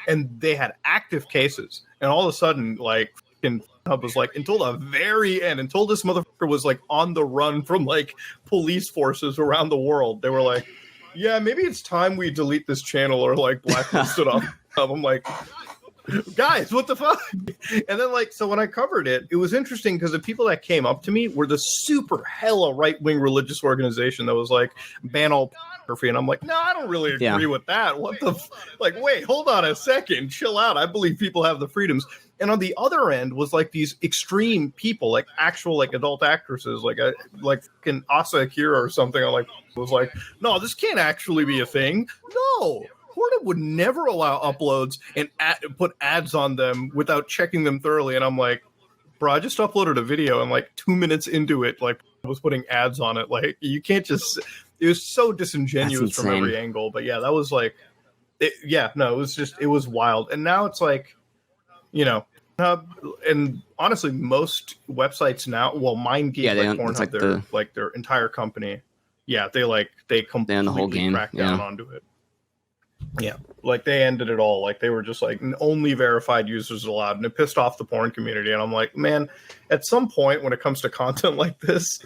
And they had active cases. And all of a sudden, like fucking Hub was like, until the very end, until this motherfucker was like on the run from like police forces around the world, they were like, yeah, maybe it's time we delete this channel or like blacklist it off. I'm like, guys, what the fuck? And then like, so when I covered it, it was interesting because the people that came up to me were the super hella right-wing religious organization that was like, ban all pornography. And I'm like, no, I don't really agree with that. What the like, wait, hold on a second, chill out. I believe people have the freedoms. And on the other end was like these extreme people, like actual like adult actresses, like fucking Asa Akira or something. I like was like, no, this can't actually be a thing. No. Pornhub would never allow uploads and put ads on them without checking them thoroughly. And I'm like, bro, I just uploaded a video and like 2 minutes into it, like I was putting ads on it. Like you can't just, it was so disingenuous from every angle. But yeah, that was like, it was wild. And now it's like, you know, and honestly, most websites now, well, MindGeek, like Pornhub, their entire company. Yeah, they completely cracked down onto it. Yeah, like they ended it all. Like they were just like only verified users allowed, and it pissed off the porn community. And I'm like, man, at some point when it comes to content like this,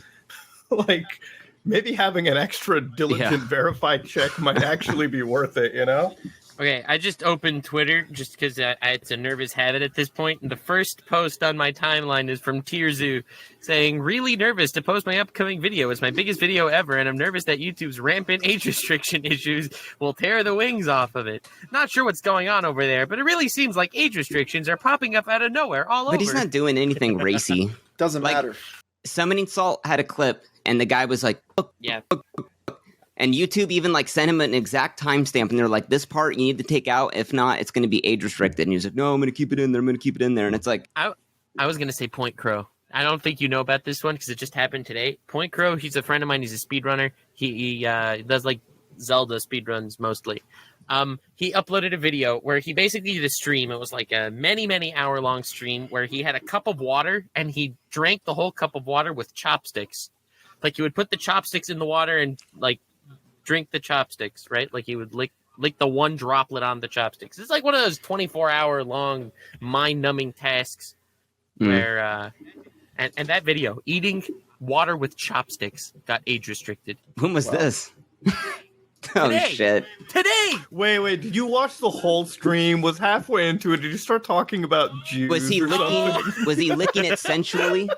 like maybe having an extra diligent verified check might actually be worth it, you know? Okay, I just opened Twitter just because it's a nervous habit at this point. And the first post on my timeline is from Tierzoo saying, really nervous to post my upcoming video. It's my biggest video ever, and I'm nervous that YouTube's rampant age restriction issues will tear the wings off of it. Not sure what's going on over there, but it really seems like age restrictions are popping up out of nowhere all over. But he's not doing anything racy. Doesn't matter. Summoning Salt had a clip, and the guy was like, Yeah. and YouTube even like sent him an exact timestamp, and they're like, this part you need to take out. If not, it's going to be age restricted. And he was like, no, I'm going to keep it in there. I'm going to keep it in there. And it's like, I was going to say Point Crow. I don't think you know about this one because it just happened today. Point Crow, he's a friend of mine. He's a speedrunner. He does like Zelda speedruns mostly. He uploaded a video where he basically did a stream. It was like a many hour long stream where he had a cup of water and he drank the whole cup of water with chopsticks. Like, you would put the chopsticks in the water and like drink the chopsticks, right? Like, he would lick the one droplet on the chopsticks. It's like one of those 24-hour long mind-numbing tasks where and that video, eating water with chopsticks, got age restricted. when was this? Oh Today. shit! Today. Wait, did you watch the whole stream? Was halfway into it, did you start talking about Jews? Was he or licking? something? Was he licking it sensually?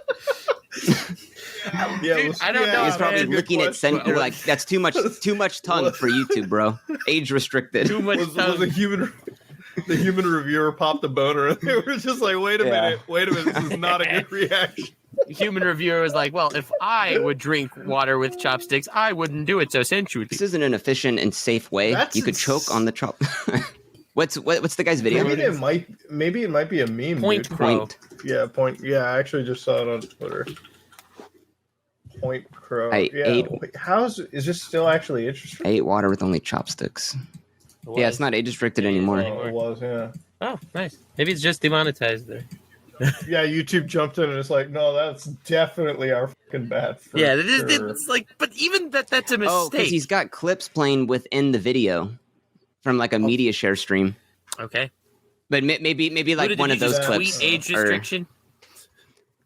Yeah, Dude, I don't know, He was probably man. licking it. They're like, that's too much tongue for YouTube, bro. Age restricted. Too much Was tongue. the human reviewer popped a boner, and they were just like, wait a minute, this is not a good reaction. Human reviewer was like, well, if I would drink water with chopsticks, I wouldn't do it so sensually. This isn't an efficient and safe way. That's You could choke on the chop. What's the guy's video? Maybe it might be a meme. Point dude. Crow. Point. Yeah, point. Yeah, I actually just saw it on Twitter. Point Crow. I yeah. ate- Wait, is this still actually interesting? I ate water with only chopsticks. Yeah, it's not age restricted anymore. Oh, it was, yeah. Oh, nice. Maybe it's just demonetized there. Yeah, YouTube jumped in and it's like, no, that's definitely our fucking bad. For Yeah, sure. it's like, but even that's a Oh, because mistake. he's got clips playing within the video from like a media share stream. Okay. But maybe like Did one you of those just clips. tweet age or- restriction?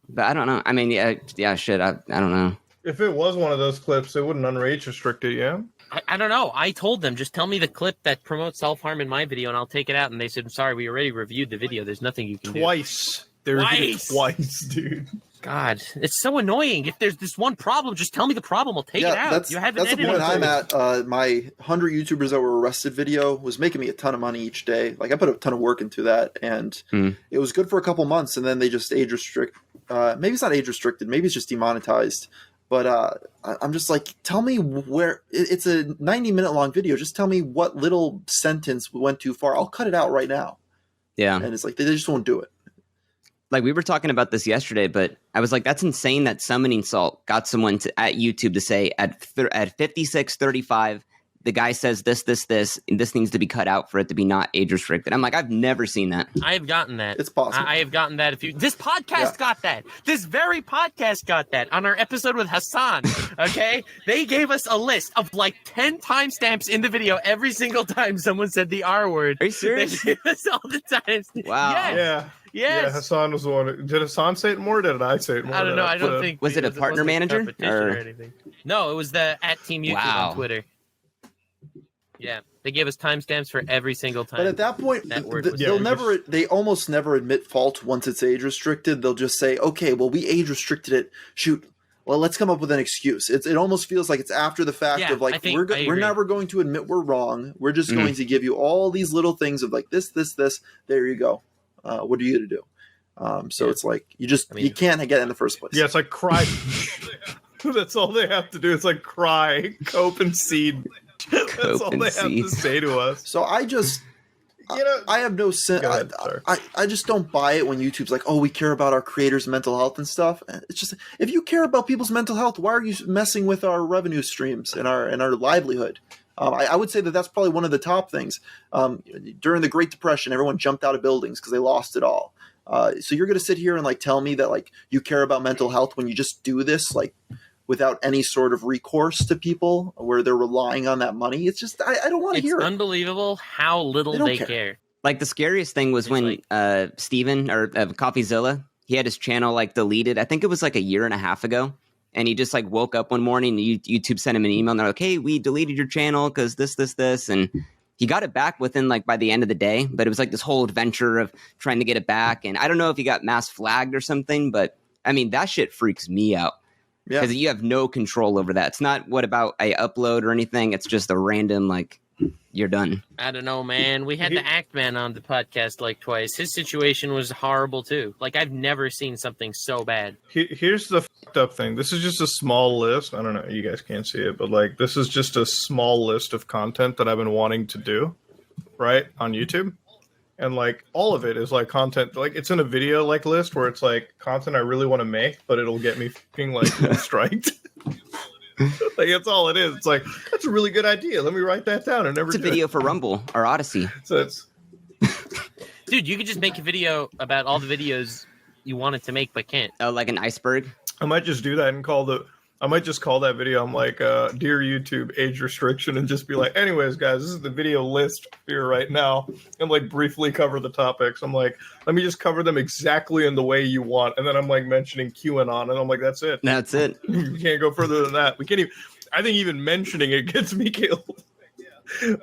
But I don't know. I mean, yeah, shit. I don't know. If it was one of those clips, it wouldn't unrage restrict it, yeah? I don't know. I told them, just tell me the clip that promotes self-harm in my video and I'll take it out. And they said, I'm sorry, we already reviewed the video. There's nothing you can do. Twice. They reviewed it Twice? twice, dude. God, it's so annoying. If there's this one problem, just tell me the problem. I'll take it out. That's, You haven't that's the edited point it. I'm at. My 100 YouTubers that were arrested video was making me a ton of money each day. Like, I put a ton of work into that, and it was good for a couple months, and then they just age restrict. Maybe it's not age restricted. Maybe it's just demonetized. But I'm just like, tell me where it's a 90-minute long video. Just tell me what little sentence went too far. I'll cut it out right now. Yeah. And it's like they just won't do it. Like, we were talking about this yesterday, but I was like, that's insane that Summoning Salt got someone at YouTube to say at 56:35, the guy says this, and this needs to be cut out for it to be not age restricted. I'm like, I've never seen that. I have gotten that. It's possible. I have gotten that. This podcast got that. This very podcast got that on our episode with Hassan. Okay, they gave us a list of like 10 timestamps in the video every single time someone said the R word. Are you serious? They gave us all the times. Wow. Yes. Yeah. Yes. Yeah, Hassan was the one. Did Hassan say it more or did I say it more? I don't know. I don't think. Was it a because partner wasn't manager, competition or- or anything? No, it was the at Team YouTube Wow. on Twitter. Yeah, they gave us timestamps for every single time. But at that point, That word was they'll used. never. They almost never admit fault once it's age restricted. They'll just say, "Okay, well, we age restricted it. Shoot, well, let's come up with an excuse." It almost feels like it's after the fact Yeah, of like I think- we're I we're agree. never going to admit we're wrong. We're just going to give you all these little things of like this. There you go. What are you going to do? So it's like you can't get it in the first place. Yeah, it's like cry. That's all they have to do. It's like cry, cope, and seed. That's all and they have to seed. say to us. So I just. You know, I have no sense. Go ahead, sorry. I just don't buy it when YouTube's like, oh, we care about our creators' mental health and stuff. It's just, if you care about people's mental health, why are you messing with our revenue streams and our livelihood? I would say that that's probably one of the top things. During the Great Depression, everyone jumped out of buildings because they lost it all. So you're going to sit here and like tell me that like you care about mental health when you just do this like without any sort of recourse to people where they're relying on that money? It's just I don't want to It's hear it. unbelievable how little They don't they care. care. Like, the scariest thing was It's when Steven or Coffeezilla, he had his channel like deleted. I think it was like a year and a half ago. And he just like woke up one morning and YouTube sent him an email and they're like, hey, we deleted your channel because this. And He got it back within like by the end of the day, but it was like this whole adventure of trying to get it back. And I don't know if he got mass flagged or something, but I mean, that shit freaks me out because you have no control over that. It's not what about I upload or anything. It's just a random, like, you're done. I don't know, man. We had the Act Man on the podcast like twice. His situation was horrible too. Like, I've never seen something so bad. Here's the fucked up thing. This is just a small list. I don't know. You guys can't see it, but like, this is just a small list of content that I've been wanting to do, right, on YouTube. And like, all of it is like content. Like, it's in a video like list where it's like content I really want to make, but it'll get me fucking like striked. Like, that's all it is. It's like, that's a really good idea. Let me write that down and never. It's a video for Rumble or Odyssey. So it's, dude, you could just make a video about all the videos you wanted to make but can't. Oh, like an iceberg. I might just do that and I might just call that video. I'm like, dear YouTube, age restriction, and just be like, anyways, guys, this is the video list here right now, and like briefly cover the topics. I'm like, let me just cover them exactly in the way you want, and then I'm like mentioning QAnon, and I'm like, that's it. That's it. You can't go further than that. We can't even. I think even mentioning it gets me killed.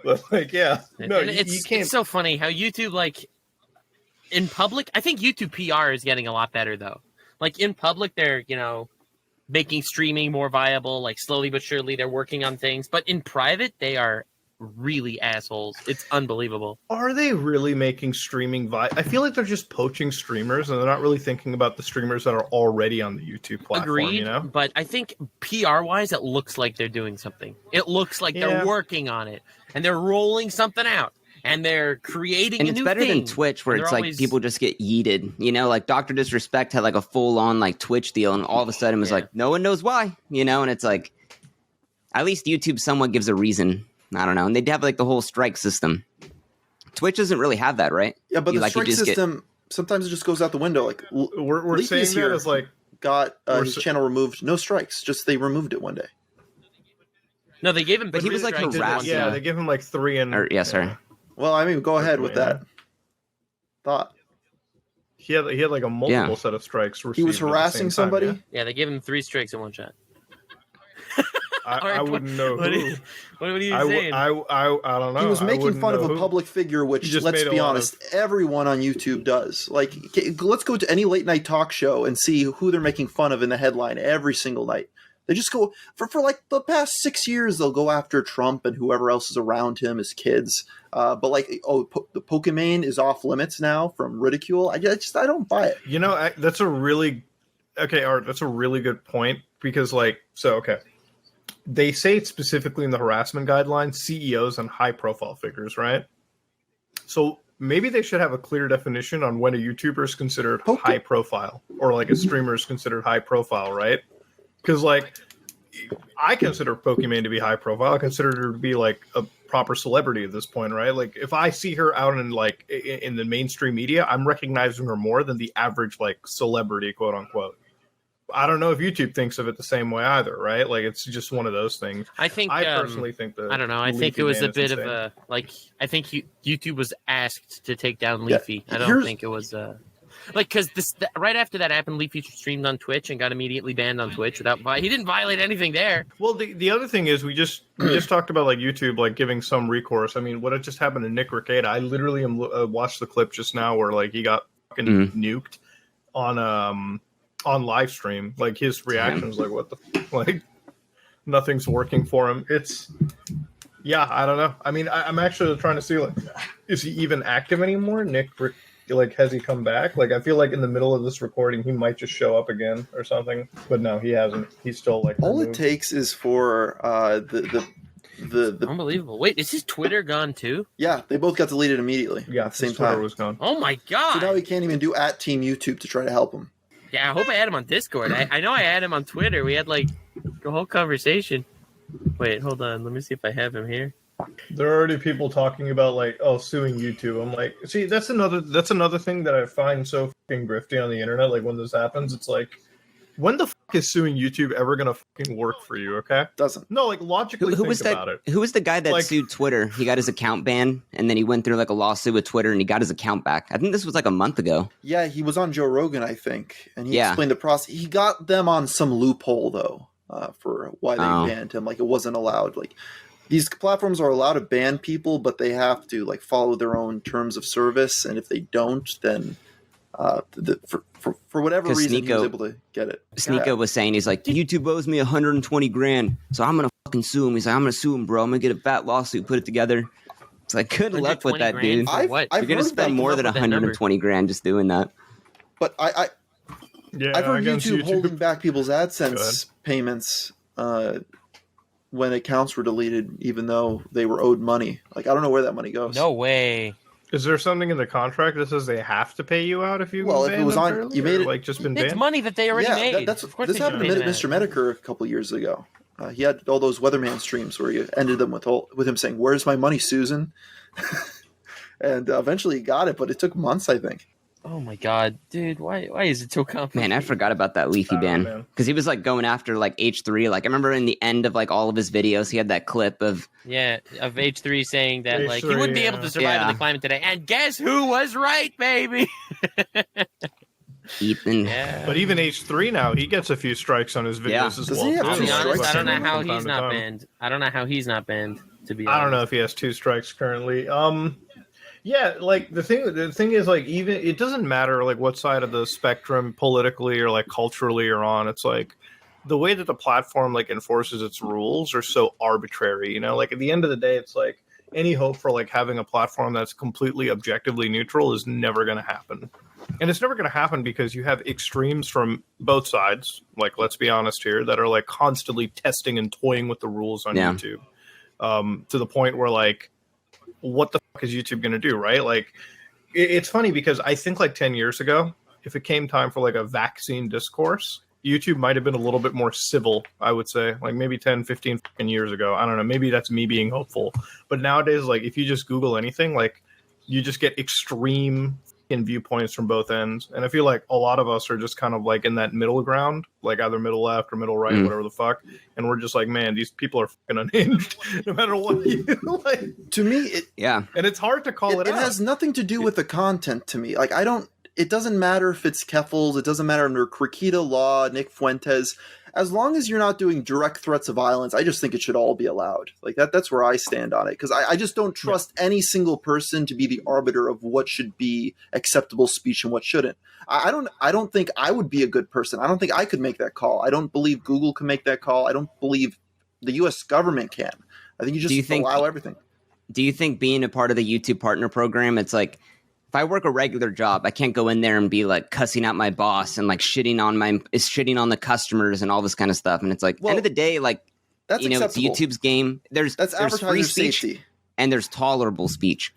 But like, yeah, no, you can't. It's so funny how YouTube, like, in public, I think YouTube PR is getting a lot better though. Like, in public, they're, you know, making streaming more viable, like slowly but surely they're working on things. But in private, they are really assholes. It's unbelievable. Are they really making streaming I feel like they're just poaching streamers and they're not really thinking about the streamers that are already on the YouTube platform. Agreed, you know? but I think PR-wise, it looks like they're doing something. It looks like they're working on it. And they're rolling something out. And they're creating and a new it's better thing. than Twitch, where it's always... like people just get yeeted. You know, like Dr. Disrespect had like a full-on like Twitch deal, and all of a sudden it was like, no one knows why. You know, and it's like, at least YouTube somewhat gives a reason. I don't know. And they'd have like the whole strike system. Twitch doesn't really have that, right? Yeah, but the strike system, sometimes it just goes out the window. Like, we're saying that as like... got his channel removed. No strikes. Just they removed it one day. No, they gave him... But he was like harassed. Yeah, they gave him like 3 and... yeah, sorry. Well, I mean, go ahead with that thought. He had like a multiple set of strikes. He was harassing somebody? Yeah, they gave him 3 strikes in one shot. I wouldn't know who. What are you saying? I don't know. He was making fun of a public figure, which, let's be honest, everyone on YouTube does. Like, let's go to any late night talk show and see who they're making fun of in the headline every single night. They just go for like the past 6 years. They'll go after Trump and whoever else is around him, his kids. But like, the Pokemon is off limits now from ridicule. I don't buy it. You know, that's a really Art. That's a really good point because they say it specifically in the harassment guidelines, CEOs and high profile figures, right? So maybe they should have a clear definition on when a YouTuber is considered high profile or like a streamer is considered high profile, right? Because, like, I consider Pokemon to be high profile. I consider her to be, like, a proper celebrity at this point, right? Like, if I see her out in, like, in the mainstream media, I'm recognizing her more than the average, like, celebrity, quote unquote. I don't know if YouTube thinks of it the same way either, right? Like, it's just one of those things. I personally think that... I don't know. I think it was a bit of a... Like, I think YouTube was asked to take down Leafy. I don't think it was... Like, because right after that happened, Leafy streamed on Twitch and got immediately banned on Twitch he didn't violate anything there. Well, the other thing is we just talked about like YouTube like giving some recourse. I mean, what had just happened to Nick Rekieta? I literally watched the clip just now where like he got fucking nuked on live stream. Like his reaction was like, "What the like?" Nothing's working for him. I don't know. I mean, I'm actually trying to see like, is he even active anymore, Nick? Like, has he come back? Like, I feel like in the middle of this recording, he might just show up again or something. But no, he hasn't. He's still like all removed. it takes is for the unbelievable. Wait, is his Twitter gone too? Yeah, they both got deleted immediately. Yeah, at the same Twitter time. Was gone. Oh my god! So now he can't even do @Team YouTube to try to help him. Yeah, I hope I had him on Discord. I know I had him on Twitter. We had like a whole conversation. Wait, hold on. Let me see if I have him here. There are already people talking about like, suing YouTube. I'm like, see, that's another thing that I find so fucking grifty on the internet. Like when this happens, it's like, when the fuck is suing YouTube ever gonna fucking work for you? Okay, doesn't. No, like logically think about it. Who was the guy that sued Twitter? He got his account banned, and then he went through like a lawsuit with Twitter, and he got his account back. I think this was like a month ago. Yeah, he was on Joe Rogan, I think, and he explained the process. He got them on some loophole though, for why they banned him. Like it wasn't allowed. Like these platforms are allowed to ban people, but they have to like follow their own terms of service, and if they don't, then for whatever reason he was able to get it. Sneeko was saying, he's like, YouTube owes me 120 grand, so I'm gonna fucking sue him. He's like, I'm gonna sue him, bro. I'm gonna get a fat lawsuit, put it together. It's like, good luck with that, dude. What? You're gonna spend more than 120 grand just doing that. But I've heard YouTube holding back people's AdSense payments when accounts were deleted, even though they were owed money. Like, I don't know where that money goes. No way. Is there something in the contract that says they have to pay you out if you? Well, if it was on, you made it like just been banned. It's money that they already made. This happened to Mr. Medicare a couple years ago. He had all those Weatherman streams where he ended them with him saying, "Where's my money, Susan?" And eventually he got it, but it took months, I think. Oh my god, dude! Why is it so complicated? Man, I forgot about that Leafy ban because he was like going after like H3. Like I remember in the end of like all of his videos, he had that clip of H3 saying that H3, like he wouldn't be able to survive in the climate today. And guess who was right, baby? Ethan. Yeah. But even H3 now, he gets a few strikes on his videos as Does well. he have I'll be two honest, strikes? I don't know how From time he's to not time. banned. I don't know how he's not banned. To be honest, I don't know if he has 2 strikes currently. Yeah, like the thing is like even it doesn't matter like what side of the spectrum politically or like culturally you're on. It's like the way that the platform like enforces its rules are so arbitrary, you know? Like at the end of the day, it's like any hope for like having a platform that's completely objectively neutral is never going to happen. And it's never going to happen because you have extremes from both sides, like let's be honest here, that are like constantly testing and toying with the rules on YouTube. To the point where like what the fuck is YouTube going to do, right? Like, it's funny because I think like 10 years ago, if it came time for like a vaccine discourse, YouTube might have been a little bit more civil, I would say, like maybe 10, 15 years ago. I don't know. Maybe that's me being hopeful. But nowadays, like if you just Google anything, like you just get extreme viewpoints from both ends. And I feel like a lot of us are just kind of like in that middle ground, like either middle left or middle right, whatever the fuck. And we're just like, man, these people are fucking unhinged no matter what you like. To me, and it's hard to call it out. It has nothing to do with the content to me. Like, it doesn't matter if it's Keffels, it doesn't matter under Criquita Law, Nick Fuentes. As long as you're not doing direct threats of violence, I just think it should all be allowed. Like that's where I stand on it. Because I just don't trust any single person to be the arbiter of what should be acceptable speech and what shouldn't. I don't think I would be a good person. I don't think I could make that call. I don't believe Google can make that call. I don't believe the US government can. I think you just allow everything. Do you think being a part of the YouTube partner program, it's like, if I work a regular job, I can't go in there and be like cussing out my boss and like shitting on the customers and all this kind of stuff. And it's like, end of the day, like, that's you know, acceptable. it's YouTube's game. There's free speech safety. And there's tolerable speech.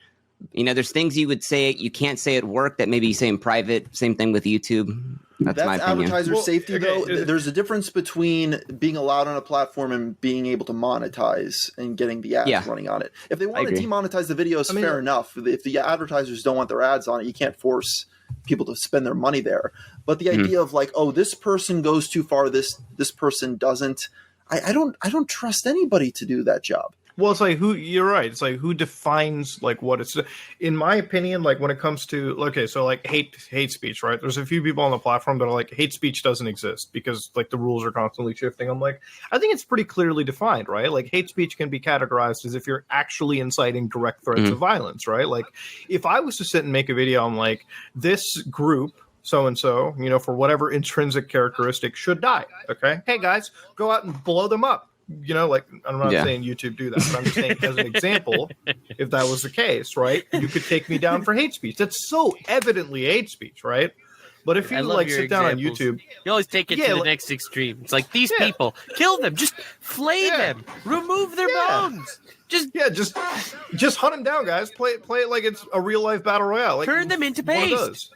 You know, there's things you would say you can't say at work that maybe you say in private. Same thing with YouTube. That's my opinion. Advertiser safety, though. There's a difference between being allowed on a platform and being able to monetize and getting the ads running on it. If they want to demonetize the videos, fair enough. If the advertisers don't want their ads on it, you can't force people to spend their money there. But the idea of like, oh, this person goes too far, this person doesn't. I don't trust anybody to do that job. Well, it's like you're right. It's like who defines like what it's, in my opinion, like when it comes to, okay, so like hate speech, right? There's a few people on the platform that are like, hate speech doesn't exist because like the rules are constantly shifting. I'm like, I think it's pretty clearly defined, right? Like hate speech can be categorized as if you're actually inciting direct threats of violence, right? Like if I was to sit and make a video on like this group, so-and-so, you know, for whatever intrinsic characteristic should die. Okay. Hey guys, go out and blow them up. You know, like, I'm not saying YouTube do that, but I'm just saying as an example, if that was the case, right, you could take me down for hate speech. That's so evidently hate speech, right? But if you like sit down on YouTube, you always take it to the next extreme. It's like these people, kill them, just flay them, remove their bones. Just hunt them down, guys. Play it like it's a real life battle royale. Like, turn them into paste.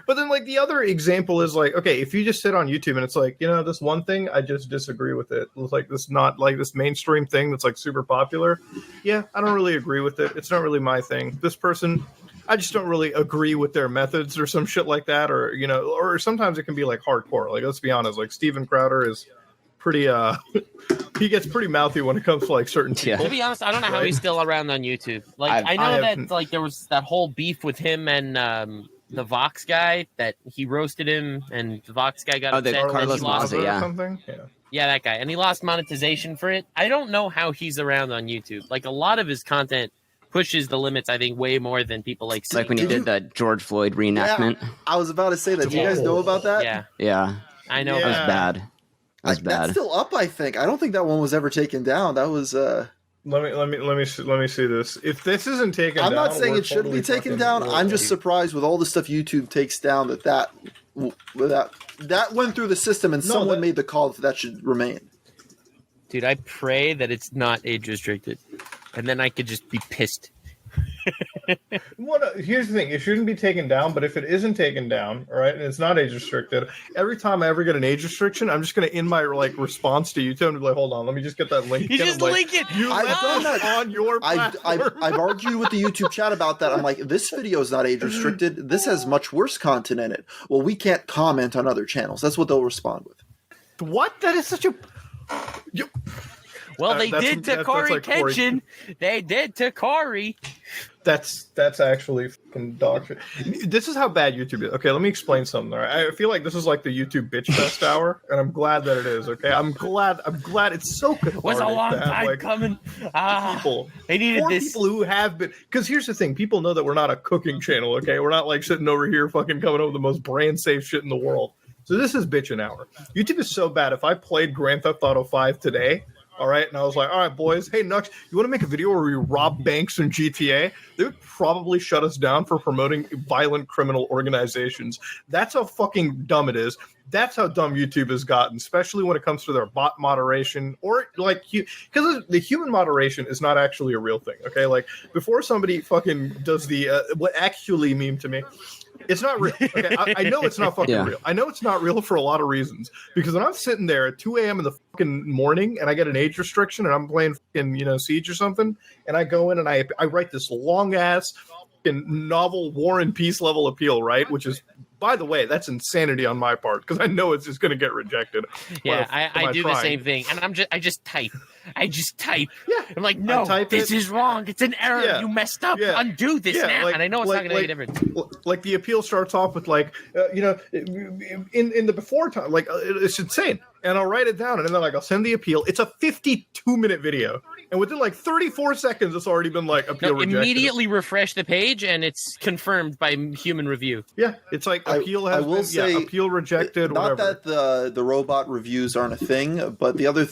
But then, like, the other example is, like, okay, if you just sit on YouTube and it's like, you know, this one thing, I just disagree with it. It's like this not, like, this mainstream thing that's, like, super popular. Yeah, I don't really agree with it. It's not really my thing. This person, I just don't really agree with their methods or some shit like that. Or, you know, or sometimes it can be, like, hardcore. Like, let's be honest. Like, Steven Crowder is pretty, he gets pretty mouthy when it comes to, like, certain people. To be honest, I don't know how he's still around on YouTube. Like, I know that, like, there was that whole beef with him and the Vox guy that he roasted him, and the Vox guy got the upset. Carlos and he lost, Maza, yeah. Or something? Yeah. Yeah, that guy, and he lost monetization for it. I don't know how he's around on YouTube. Like a lot of his content pushes the limits, I think, way more than people like. Like when he did the George Floyd reenactment. Yeah, I was about to say that. Do you guys know about that? Yeah, Yeah, I know. that was Yeah. bad. That's bad. That's still up, I think. I don't think that one was ever taken down. That was. Let me see this. If this isn't taken down, I'm not saying we're it should be totally taken fucking down. ruined. I'm just surprised with all the stuff YouTube takes down that went through the system and someone made the call that should remain. Dude, I pray that it's not age restricted, and then I could just be pissed. Here's the thing: it shouldn't be taken down. But if it isn't taken down, all right, and it's not age restricted, every time I ever get an age restriction, I'm just gonna in my response to YouTube and be like, "Hold on, let me just get that link." You just link it. I've done that on your platform. I've argued with the YouTube chat about that. I'm like, this video is not age restricted. This has much worse content in it. Well, we can't comment on other channels. That's what they'll respond with. What? That is such a. Well, they did to that's Corey like Corey. Kenshin. They did to Corey. That's actually fucking dog shit. This is how bad YouTube is. Okay, let me explain something. All right? I feel like this is like the YouTube bitch fest hour, and I'm glad that it is. Okay, I'm glad it's so cathartic. Was a long to have, time coming. People, they needed more this. people who have been. Because here's the thing: people know that we're not a cooking channel. Okay, we're not like sitting over here fucking coming up with the most brand safe shit in the world. So this is bitching hour. YouTube is so bad. If I played Grand Theft Auto 5 today. All right, and I was like, all right, boys, hey, Nux, you want to make a video where we rob banks in GTA? They would probably shut us down for promoting violent criminal organizations. That's how fucking dumb it is. That's how dumb YouTube has gotten, especially when it comes to their bot moderation or because the human moderation is not actually a real thing, okay? Like, before somebody fucking does what actually meme to me, it's not real. Okay, I know it's not fucking real. I know it's not real for a lot of reasons. Because when I'm sitting there at 2 a.m. in the fucking morning and I get an age restriction and I'm playing fucking, Siege or something, and I go in and I write this long ass novel War and Peace level appeal, right? Which is, by the way, that's insanity on my part because I know it's just going to get rejected. Yeah, I do the same thing, and I just type. Yeah, I'm like, no, this is wrong. It's an error. Yeah. You messed up. Yeah. Undo this now. And I know it's not going to make a difference. Like the appeal starts off with in the before time, like it's insane. And I'll write it down, and then I'll send the appeal. It's a 52-minute video, and within 34 seconds, it's already been appeal rejected. Immediately refresh the page, and it's confirmed by human review. Yeah, it's appeal appeal rejected. Not whatever. that the robot reviews aren't a thing, but the other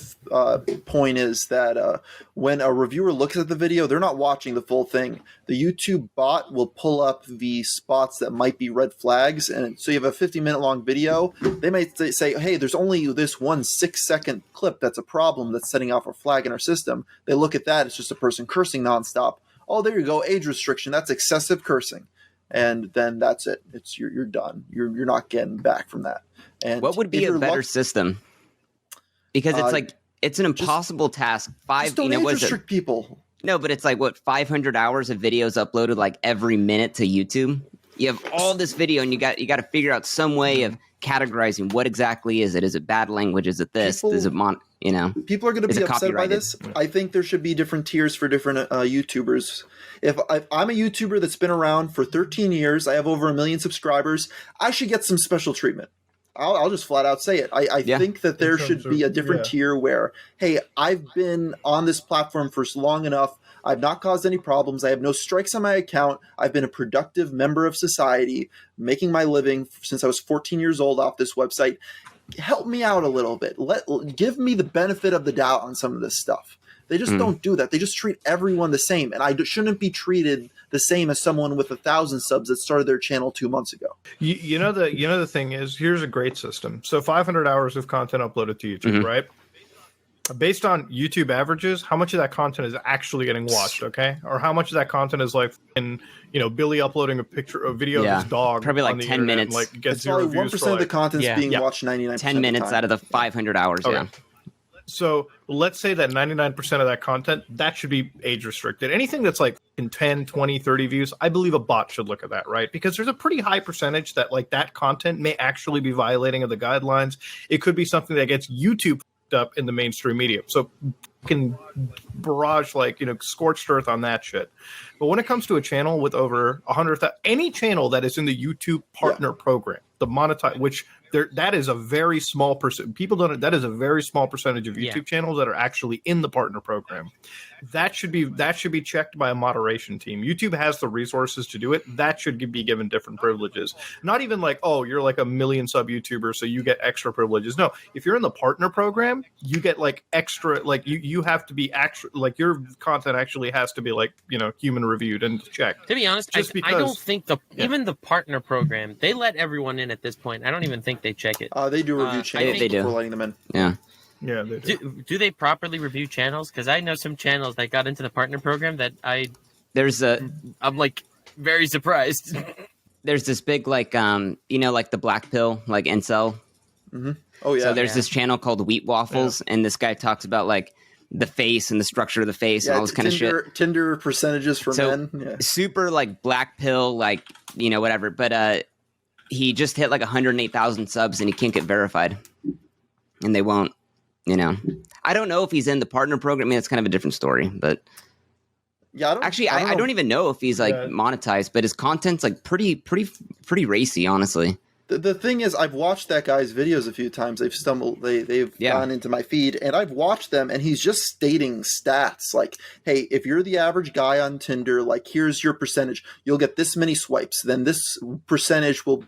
point is that when a reviewer looks at the video, they're not watching the full thing. The YouTube bot will pull up the spots that might be red flags, and so you have a 50-minute long video. They might say, "Hey, there's only this one 6-second clip that's a problem that's setting off a flag in our system." They look at that; it's just a person cursing nonstop. Oh, there you go, age restriction. That's excessive cursing, and then that's it. It's you're done. You're not getting back from that. And what would be a better system? Because it's it's an impossible task. Just don't age restrict people. No, but it's 500 hours of videos uploaded every minute to YouTube. You have all this video, and you got to figure out some way of categorizing what exactly is it. Is it bad language? Is it this? Is it People are going to be upset by this. I think there should be different tiers for different YouTubers. If I'm a YouTuber that's been around for 13 years, I have over 1 million subscribers, I should get some special treatment. I'll just flat out say it. I think that there should be a different tier where, hey, I've been on this platform for long enough. I've not caused any problems. I have no strikes on my account. I've been a productive member of society, making my living since I was 14 years old off this website. Help me out a little bit. Give me the benefit of the doubt on some of this stuff. They just don't do that. They just treat everyone the same. And I shouldn't be treated the same as someone with 1,000 subs that started their channel 2 months ago. You know the thing is, here's a great system. So 500 hours of content uploaded to YouTube, right? Based on YouTube averages, how much of that content is actually getting watched, okay? Or how much of that content is Billy uploading a video of his dog probably on the 10 internet minutes. And, gets it's 0 probably views 1% of the content's being watched 99% 10 minutes of the time. out of the 500 hours, okay. So let's say that 99% of that content, that should be age restricted. Anything that's in 10, 20, 30 views, I believe a bot should look at that, right? Because there's a pretty high percentage that that content may actually be violating of the guidelines. It could be something that gets YouTube up in the mainstream media. So barrage, like, scorched earth on that shit. But when it comes to a channel with over 100,000, any channel that is in the YouTube partner program, the monetize, which that is a very small percent. People don't. That is a very small percentage of YouTube channels that are actually in the partner program. That should be checked by a moderation team. YouTube has the resources to do it. That should be given different privileges. Not even like, oh, you're like a million sub YouTuber, so you get extra privileges. No, if you're in the partner program, you get like extra. Like you have to be actually like your content actually has to be like human reviewed and checked. To be honest, I don't think even the partner program, they let everyone in at this point. I don't even think they check it. They do review channels before letting them in. Yeah. Yeah, they do they properly review channels? Because I know some channels that got into the partner program that I'm like very surprised. There's this big like like the black pill, like incel. Mm-hmm. Oh yeah. So there's this channel called Wheat Waffles, and this guy talks about like the face and the structure of the face and all this kind of shit. Tinder percentages for men. Yeah. Super like black pill, like whatever. But he just hit like 108,000 subs, and he can't get verified, and they won't. I don't know if he's in the partner program. I mean, it's kind of a different story, but yeah, I don't even know if he's like monetized, but his content's like pretty racy, honestly. The thing is, I've watched that guy's videos a few times. They've gone into my feed, and I've watched them, and he's just stating stats like, hey, if you're the average guy on Tinder, like, here's your percentage. You'll get this many swipes. Then this percentage will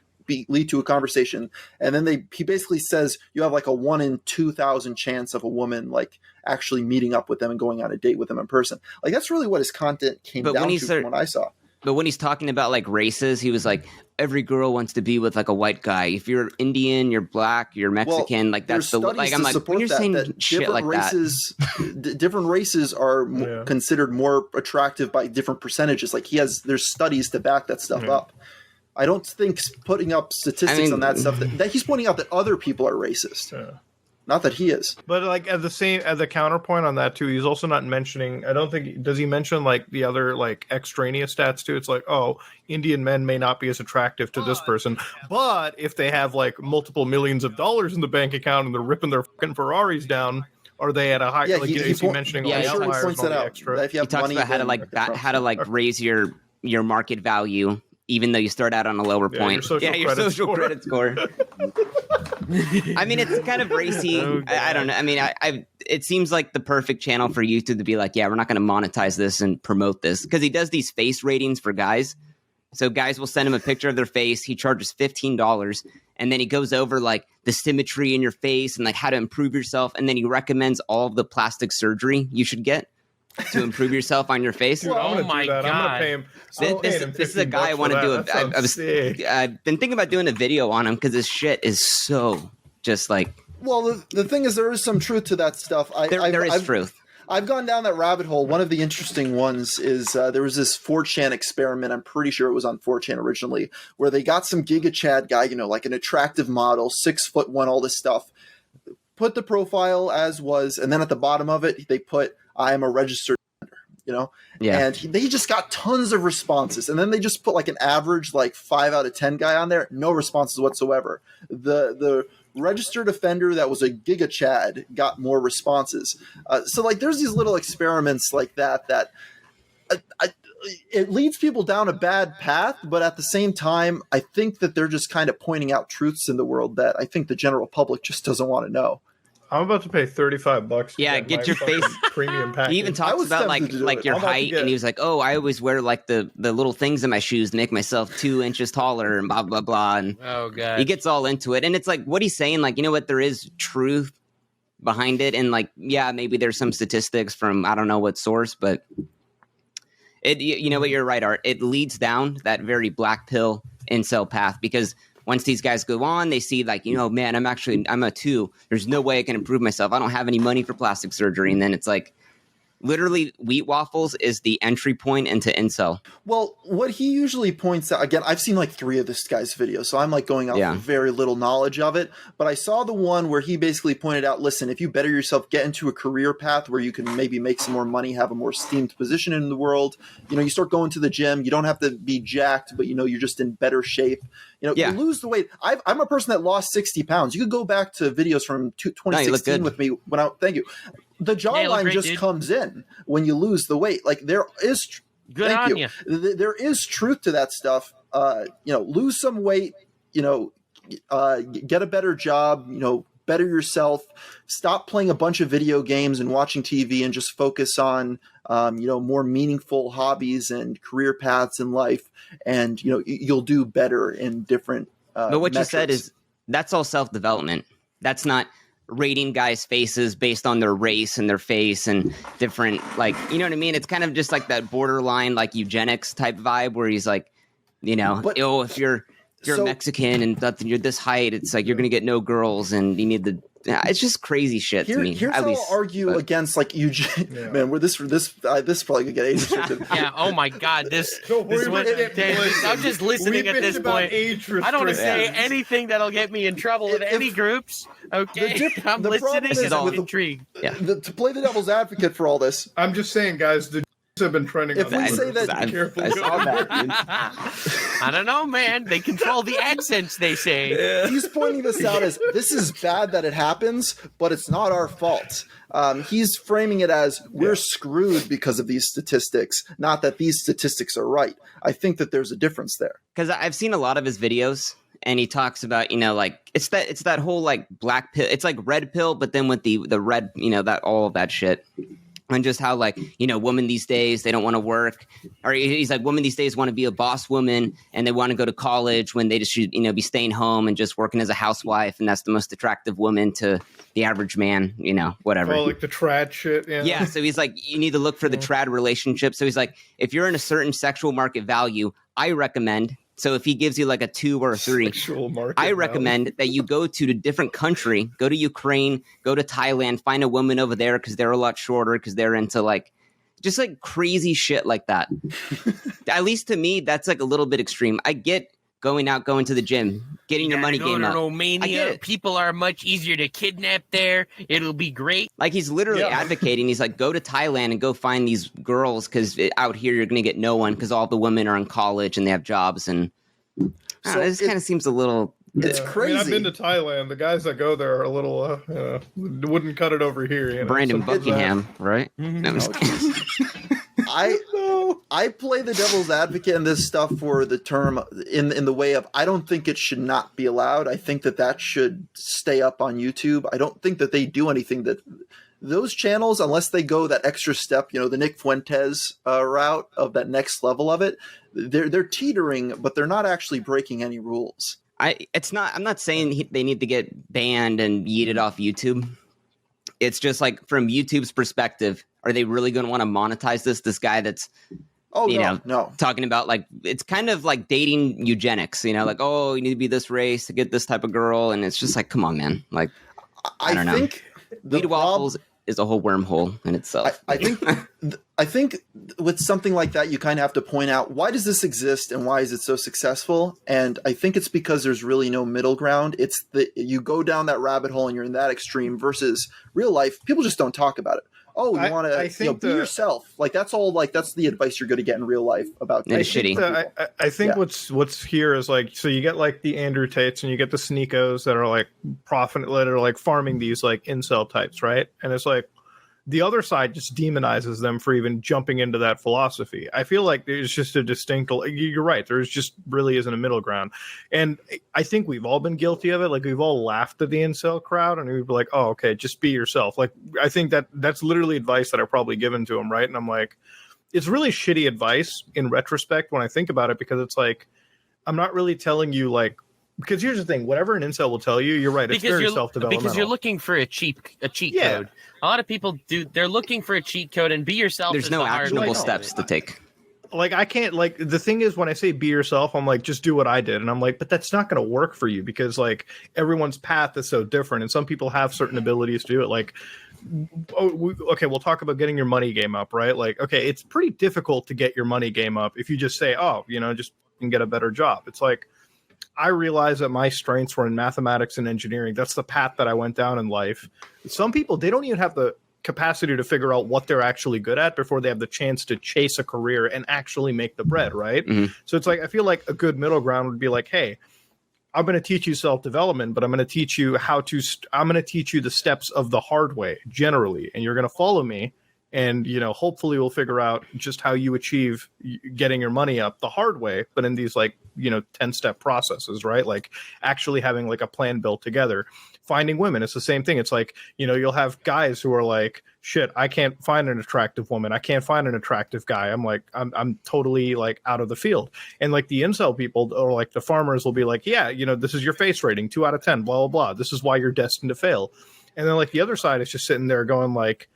lead to a conversation, and then he basically says you have like a 1 in 2,000 chance of a woman like actually meeting up with them and going on a date with them in person. Like, that's really what his content came down to from what I saw. But when he's talking about like races, he was like, every girl wants to be with like a white guy. If you're Indian, you're black, you're Mexican, like that's the like. I'm like, when you're saying shit like that, different races are considered more attractive by different percentages. Like there's studies to back that stuff up. I don't think putting up statistics on that stuff that he's pointing out that other people are racist. Yeah. Not that he is. But like at the counterpoint on that too, he's also not mentioning, I don't think, does he mention like the other like extraneous stats too? It's like, oh, Indian men may not be as attractive to this person, but if they have like multiple millions of dollars in the bank account and they're ripping their fucking Ferraris down, are they at a high? Yeah, like, is he mentioning all the outliers and all the extra? He talks about how to raise your market value, even though you start out on a lower point. Your social credit score. I mean, it's kind of racy. I don't know. I mean, it seems like the perfect channel for YouTube to be like, yeah, we're not going to monetize this and promote this, because he does these face ratings for guys. So guys will send him a picture of their face. He charges $15, and then he goes over like the symmetry in your face and like how to improve yourself, and then he recommends all of the plastic surgery you should get to improve yourself on your face. Dude, oh my God. I'm gonna pay him. This is a guy I want to do. I've been thinking about doing a video on him because his shit is so just like. Well, the thing is, there is some truth to that stuff. There is truth. I've gone down that rabbit hole. One of the interesting ones is there was this 4chan experiment. I'm pretty sure it was on 4chan originally, where they got some Giga Chad guy, like an attractive model, 6'1", all this stuff. Put the profile as was, and then at the bottom of it, they put, I am a registered offender, and they just got tons of responses. And then they just put like an average, like 5 out of 10 guy on there, no responses whatsoever. The registered offender that was a Giga Chad got more responses. So like there's these little experiments like that it leads people down a bad path, but at the same time, I think that they're just kind of pointing out truths in the world that I think the general public just doesn't want to know. I'm about to pay $35. Yeah, get your face premium package. He even talks about like your height, and he was like, "Oh, I always wear like the little things in my shoes to make myself 2 inches taller," and blah blah blah. And oh god, he gets all into it, and it's like what he's saying. Like, you know what? There is truth behind it, and like, yeah, maybe there's some statistics from I don't know what source, but it. You know what? You're right, Art. It leads down that very black pill incel path because. Once these guys go on, they see like, man, I'm a 2. There's no way I can improve myself. I don't have any money for plastic surgery. And then it's like, literally, Wheat Waffles is the entry point into incel. Well, what he usually points out, again, I've seen like 3 of this guy's videos, so I'm like going off with very little knowledge of it. But I saw the one where he basically pointed out, listen, if you better yourself, get into a career path where you can maybe make some more money, have a more esteemed position in the world. You start going to the gym. You don't have to be jacked, but you're just in better shape. You lose the weight. I'm a person that lost 60 pounds. You could go back to videos from 2016 with me thank you. the jawline just comes in when you lose the weight. Like there is good on you. There is truth to that stuff. Lose some weight, get a better job, better yourself, stop playing a bunch of video games and watching TV and just focus on, more meaningful hobbies and career paths in life. And, you'll do better in different But what metrics. you said is that's all self-development. That's not rating guys' faces based on their race and their face and different, like, you know what I mean? It's kind of just like that borderline, like eugenics type vibe where he's like, if you're Mexican and you're this height, it's like you're going to get no girls and you need it's just crazy shit to me. Here's how I'll argue against like Eugene. Man, this probably could get age restricted. Yeah. Oh my God. I'm just listening at this point. I don't want to say anything that'll get me in trouble with any groups. Okay. I'm listening and I'm intrigued. Yeah. To play the devil's advocate for all this, I'm just saying, guys. The have been trending. If we say that, I saw that. I don't know, man. They control the accents, they say. He's pointing this out as this is bad that it happens, but it's not our fault. He's framing it as we're screwed because of these statistics, not that these statistics are right. I think that there's a difference there. Because I've seen a lot of his videos, and he talks about, like it's that whole like black pill. It's like red pill, but then with the red, that all of that shit. And just how, like, women these days, they don't want to work. Or he's like, women these days want to be a boss woman and they want to go to college when they just should, be staying home and just working as a housewife. And that's the most attractive woman to the average man, whatever. Oh, like the trad shit. Yeah. Yeah. So he's like, you need to look for the trad relationship. So he's like, if you're in a certain sexual market value, I recommend. So if he gives you like a 2 or a 3, I recommend that you go to a different country, go to Ukraine, go to Thailand, find a woman over there because they're a lot shorter because they're into like just like crazy shit like that. At least to me, that's like a little bit extreme. I get going to the gym, getting your money game up. Romania, people are much easier to kidnap there. It'll be great. Like he's literally advocating. He's like, go to Thailand and go find these girls because out here you're going to get no one because all the women are in college and they have jobs. And this kind of seems a little. It's crazy. I've been to Thailand. The guys that go there are a little wouldn't cut it over here. Brandon Buckingham, right? No, I'm just kidding. I play the devil's advocate in this stuff for the term in the way of I don't think it should not be allowed. I think that should stay up on YouTube. I don't think that they do anything that those channels, unless they go that extra step, the Nick Fuentes route of that next level of it, they're teetering, but they're not actually breaking any rules. I'm not saying they need to get banned and yeeted off YouTube. It's just like from YouTube's perspective, are they really going to want to monetize this guy that's, no. talking about like, it's kind of like dating eugenics, like, oh, you need to be this race to get this type of girl. And it's just like, come on, man. Like, I don't know. Weed waffles is a whole wormhole in itself. I think with something like that, you kind of have to point out, why does this exist and why is it so successful? And I think it's because there's really no middle ground. It's you go down that rabbit hole and you're in that extreme versus real life. People just don't talk about it. Oh, you want to be yourself. Like that's all. Like that's the advice you're going to get in real life about. It's shitty. I think what's here is like, so you get like the Andrew Tates and you get the Sneakos that are like that are like farming these like incel types, right? And it's like the other side just demonizes them for even jumping into that philosophy. I feel like there's just a distinct. You're right. There's just really isn't a middle ground, and I think we've all been guilty of it. Like we've all laughed at the incel crowd, and we'd be like, "Oh, okay, just be yourself." Like I think that's literally advice that I've probably given to him, right? And I'm like, it's really shitty advice in retrospect when I think about it, because it's like I'm not really telling you like. Because here's the thing, whatever an incel will tell you, you're right. It's very self-developmental. Because you're looking for a cheat code. A lot of people do. They're looking for a cheat code, and be yourself. There's no actionable steps to take. Like I can't. Like the thing is, when I say be yourself, I'm like, just do what I did, and I'm like, but that's not going to work for you because like everyone's path is so different, and some people have certain abilities to do it. Like, we'll talk about getting your money game up, right? Like, okay, it's pretty difficult to get your money game up if you just say, oh, just get a better job. It's like. I realized that my strengths were in mathematics and engineering. That's the path that I went down in life. Some people, they don't even have the capacity to figure out what they're actually good at before they have the chance to chase a career and actually make the bread, right? Mm-hmm. So it's like, I feel like a good middle ground would be like, hey, I'm going to teach you self-development, but I'm going to teach you I'm going to teach you the steps of the hard way generally, and you're going to follow me. And, hopefully we'll figure out just how you achieve getting your money up the hard way, but in these 10-step processes, right? Like actually having like a plan built together. Finding women, it's the same thing. It's like, you'll have guys who are like, shit, I can't find an attractive woman. I can't find an attractive guy. I'm like, I'm totally like out of the field. And like the incel people or like the farmers will be like, yeah, this is your face rating, 2 out of 10, blah, blah, blah. This is why you're destined to fail. And then like the other side is just sitting there going like,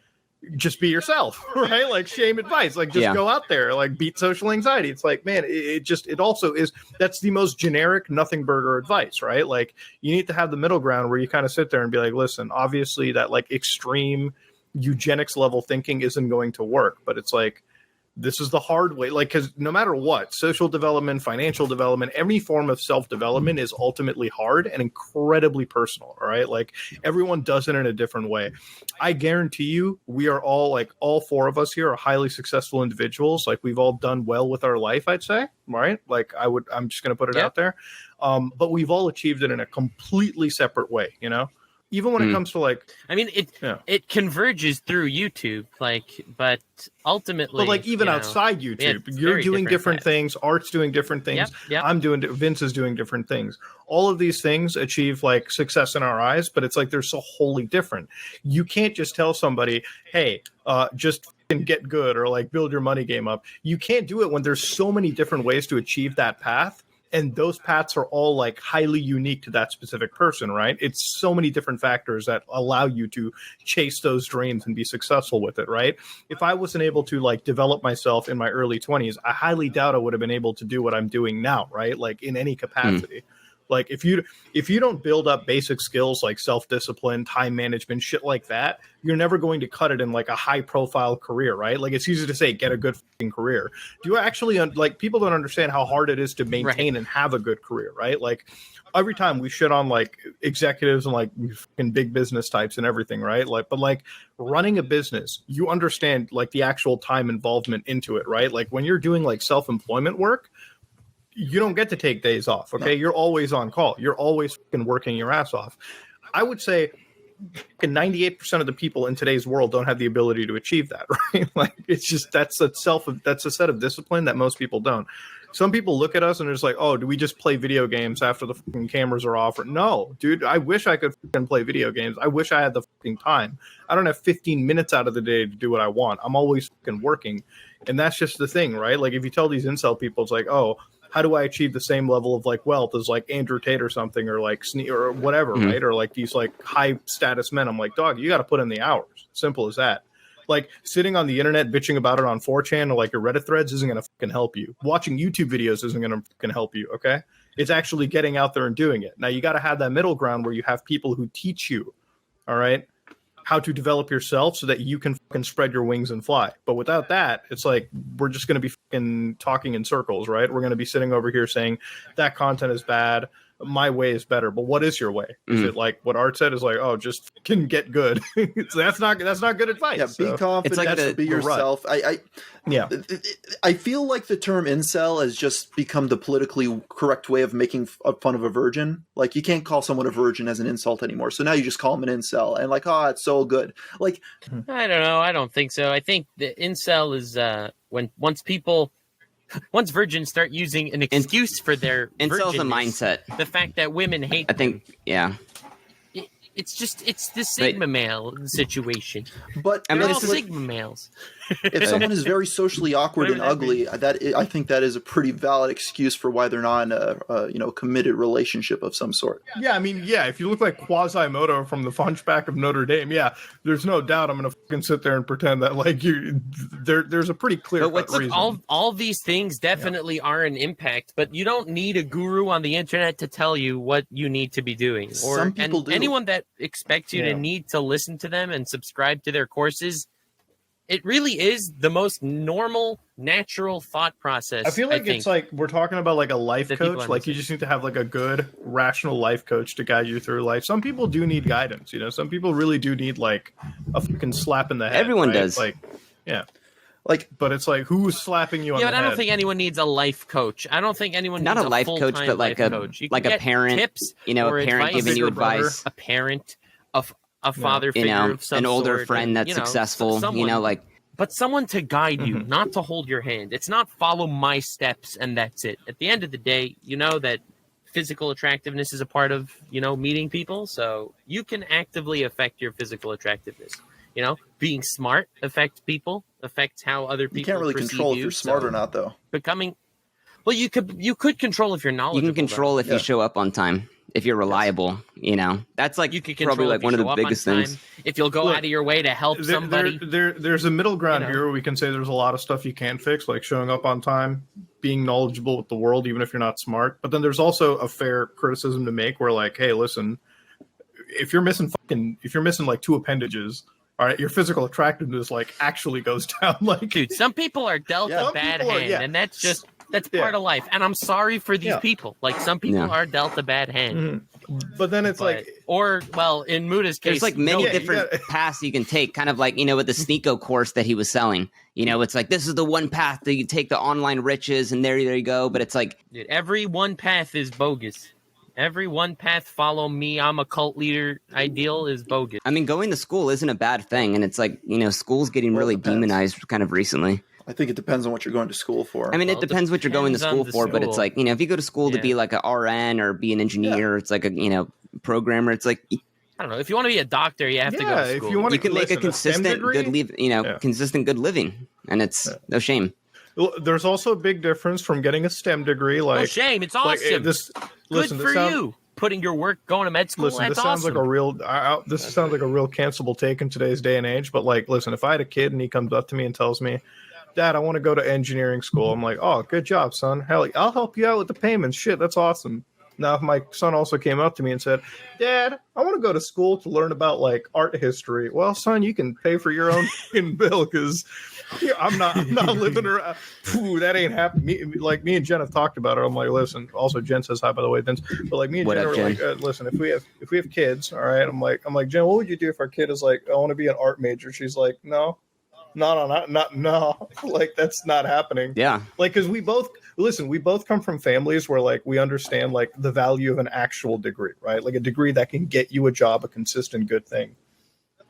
just be yourself, right? Like shame advice, like just go out there, like beat social anxiety. It's like, man, it also is, that's the most generic nothing burger advice, right? Like you need to have the middle ground where you kind of sit there and be like, listen, obviously that like extreme eugenics level thinking isn't going to work, but it's like, this is the hard way, like, because no matter what, social development, financial development, any form of self-development is ultimately hard and incredibly personal, all right? Like, everyone does it in a different way. I guarantee you, we are all, like, all 4 of us here are highly successful individuals. Like, we've all done well with our life, I'd say, right? Like, I'm just going to put it out there. But we've all achieved it in a completely separate way, Even when it comes to like, I mean, it converges through YouTube, like, but ultimately, but like even outside YouTube, you're doing different things. Art's doing different things. I'm doing. Vince is doing different things. All of these things achieve like success in our eyes, but it's like they're so wholly different. You can't just tell somebody, hey, just get good or like build your money game up. You can't do it when there's so many different ways to achieve that path. And those paths are all like highly unique to that specific person, right? It's so many different factors that allow you to chase those dreams and be successful with it, right? If I wasn't able to like develop myself in my early 20s, I highly doubt I would have been able to do what I'm doing now, right? Like in any capacity. Like if you don't build up basic skills like self-discipline, time management, shit like that, you're never going to cut it in like a high-profile career, right? Like it's easy to say, get a good fucking career. Do you actually like people don't understand how hard it is to maintain and have a good career, right? Like every time we shit on like executives and like fucking big business types and everything, right? Like, but like running a business, you understand like the actual time involvement into it, right? Like when you're doing like self-employment work, you don't get to take days off, okay? No. You're always on call. You're always fucking working your ass off. I would say 98% of the people in today's world don't have the ability to achieve that, right? Like it's just that's a set of discipline that most people don't. Some people look at us and it's like, oh, do we just play video games after the fucking cameras are off? Or, no, dude, I wish I could fucking play video games. I wish I had the fucking time. I don't have 15 minutes out of the day to do what I want. I'm always fucking working. And that's just the thing, right? Like if you tell these incel people, it's like, oh, how do I achieve the same level of like wealth as like Andrew Tate or something or like or whatever, right? Or like these like high status men. I'm like, dog, you got to put in the hours. Simple as that. Like sitting on the internet bitching about it on 4chan or like your Reddit threads isn't going to fucking help you. Watching YouTube videos isn't going to fucking help you. Okay. It's actually getting out there and doing it. Now you got to have that middle ground where you have people who teach you, all right, how to develop yourself so that you can fucking spread your wings and fly. But without that, it's like, we're just going to be fucking talking in circles, right? We're going to be sitting over here saying that content is bad. My way is better. But what is your way? Is it like what Art said is like, oh, just fucking get good. So that's not good advice. Yeah, be confident, it's like be yourself. I feel like the term incel has just become the politically correct way of making fun of a virgin. Like you can't call someone a virgin as an insult anymore. So now you just call them an incel and like, oh, it's so good. Like, I don't know. I don't think so. I think the incel is once virgins start using an excuse for their incel's a mindset. The fact that women hate I think, yeah. It's the Sigma male situation. But I mean, it's Sigma males. If someone is very socially awkward and ugly, I think that is a pretty valid excuse for why they're not in a committed relationship of some sort. Yeah, I mean, yeah, if you look like Quasimodo from the Hunchback of Notre Dame, yeah, there's no doubt I'm gonna fucking sit there and pretend that like there's a pretty clear reason. All these things definitely are an impact, but you don't need a guru on the internet to tell you what you need to be doing. Some people do. Anyone that expects you to need to listen to them and subscribe to their courses, it really is the most normal, natural thought process. I feel like it's like we're talking about like a life coach. Like you just need to have like a good, rational life coach to guide you through life. Some people do need guidance, you know. Some people really do need like a fucking slap in the head. Everyone right? does. Like, yeah. Like, but it's like, who's slapping you on Yeah, the but head? I don't think anyone needs a life coach. I don't think anyone Not needs a life coach, full-time but like life a coach. You like can a get parent, tips you know, or a parent advice. giving you bigger brother. advice. A parent, a father You figure know, of some an older sort, friend and, that's you know, successful. someone, you know, like but someone to guide you, Mhm. not to hold your hand. It's not follow my steps and that's it. At the end of the day, you know that physical attractiveness is a part of, you know, meeting people. So you can actively affect your physical attractiveness. You know, being smart affects people, affects how other people you can't really perceive control if you. you're smart So or not, though. becoming, well, you could control if you're you knowledgeable. can control though. if you Yeah. show up on time, if you're reliable. You know, that's like You can probably control like if you one of show the up biggest on time, things. if you'll go Look, out of your way to help somebody. There's a middle ground You know. here where we can say there's a lot of stuff you can't fix, like showing up on time, being knowledgeable with the world, even if you're not smart. But then there's also a fair criticism to make where, like, hey, listen, if you're missing like 2 appendages, all right, your physical attractiveness like actually goes down. Like, Dude, some people are dealt Yeah. a Some bad people are, hand, yeah. and that's Yeah. part of life. And I'm sorry for these Yeah. people. Like, some people Yeah. are dealt a bad hand. Mhm. But then it's like, Or, well, in Muda's case, There's like many yeah, you different gotta- paths you can take, kind of like, you know, with the Sneeko course that he was selling. You know, it's like, this is the one path that you take the online riches, and there you go. But it's like, dude, every one path is bogus. Every one path, follow me, I'm a cult leader ideal is bogus. I mean, going to school isn't a bad thing. And it's like, you know, school's getting Well, it really depends. demonized kind of recently. I think it depends on what you're going to school for. I mean, Well, it it depends what you're going to depends on school the for, but it's school. like, you know, if you go to school to Yeah. be like a RN or be an engineer, it's like a, you know, programmer, it's like, I don't know. If you want to be a doctor, you have to go Yeah, to if school. you want you can make a listen, a STEM consistent degree? good Yeah. consistent good living, and it's no shame. Well, there's also a big difference from getting a STEM degree, No like shame. It's like, awesome. this. Good Listen, for this sounds, you. Putting your work, going to med school, Listen, that's this sounds awesome. like a real. This sounds like a real cancelable take in today's day and age. But like, listen, if I had a kid and he comes up to me and tells me, "Dad, I want to go to engineering school," I'm like, "Oh, good job, son. Hell, I'll help you out with the payments. Shit, that's awesome." Now, if my son also came up to me and said, "Dad, I want to go to school to learn about like art history," well, son, you can pay for your own fucking bill because I'm not living around. Phew, that ain't happening. Me and Jen have talked about it. I'm like, listen. Also, Jen says hi, by the way, Vince. But like me and What Jen up, are Jen? like, listen, if we have kids, all right. I'm like, Jen, what would you do if our kid is like, I want to be an art major? She's like, no. Like, that's not happening. Yeah, Like, because we both come from families where like we understand like the value of an actual degree, right? Like a degree that can get you a job, a consistent good thing.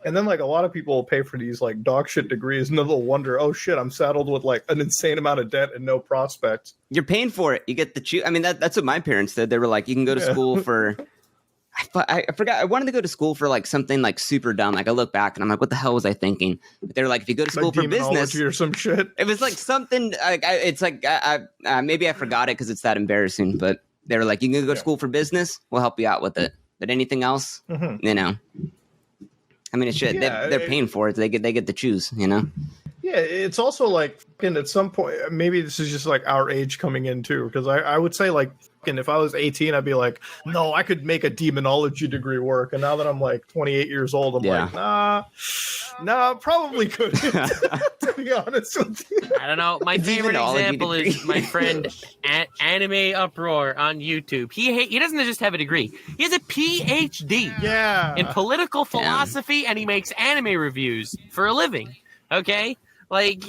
And then like a lot of people will pay for these like dog shit degrees, and then they'll wonder, oh shit, I'm saddled with like an insane amount of debt and no prospects. you're paying for it. You get the choose. I mean, that's what my parents did. They were like, you can go to Yeah. school for. I forgot. I wanted to go to school for like something like super dumb. Like I look back and I'm like, what the hell was I thinking? But they were like, if you go to school Like for business, demonology or some shit. it was like something. Like it's like maybe I forgot it because it's that embarrassing. But they were like, you can go to school for business. We'll help you out with it. But anything else, Mhm. you know. I mean, it's shit. Yeah, They're paying for it. They get to choose. You know. Yeah, it's also like fucking at some point, maybe this is just like our age coming in too, because I would say like fucking if I was 18, I'd be like, no, I could make a demonology degree work. And now that I'm like 28 years old, I'm Yeah. like, nah, probably couldn't, to be honest with you. I don't know. My favorite Demonology example is degree. my friend Anime Uproar on YouTube. He doesn't just have a degree; he has a PhD Yeah. in political philosophy, and he makes anime reviews for a living. Okay, like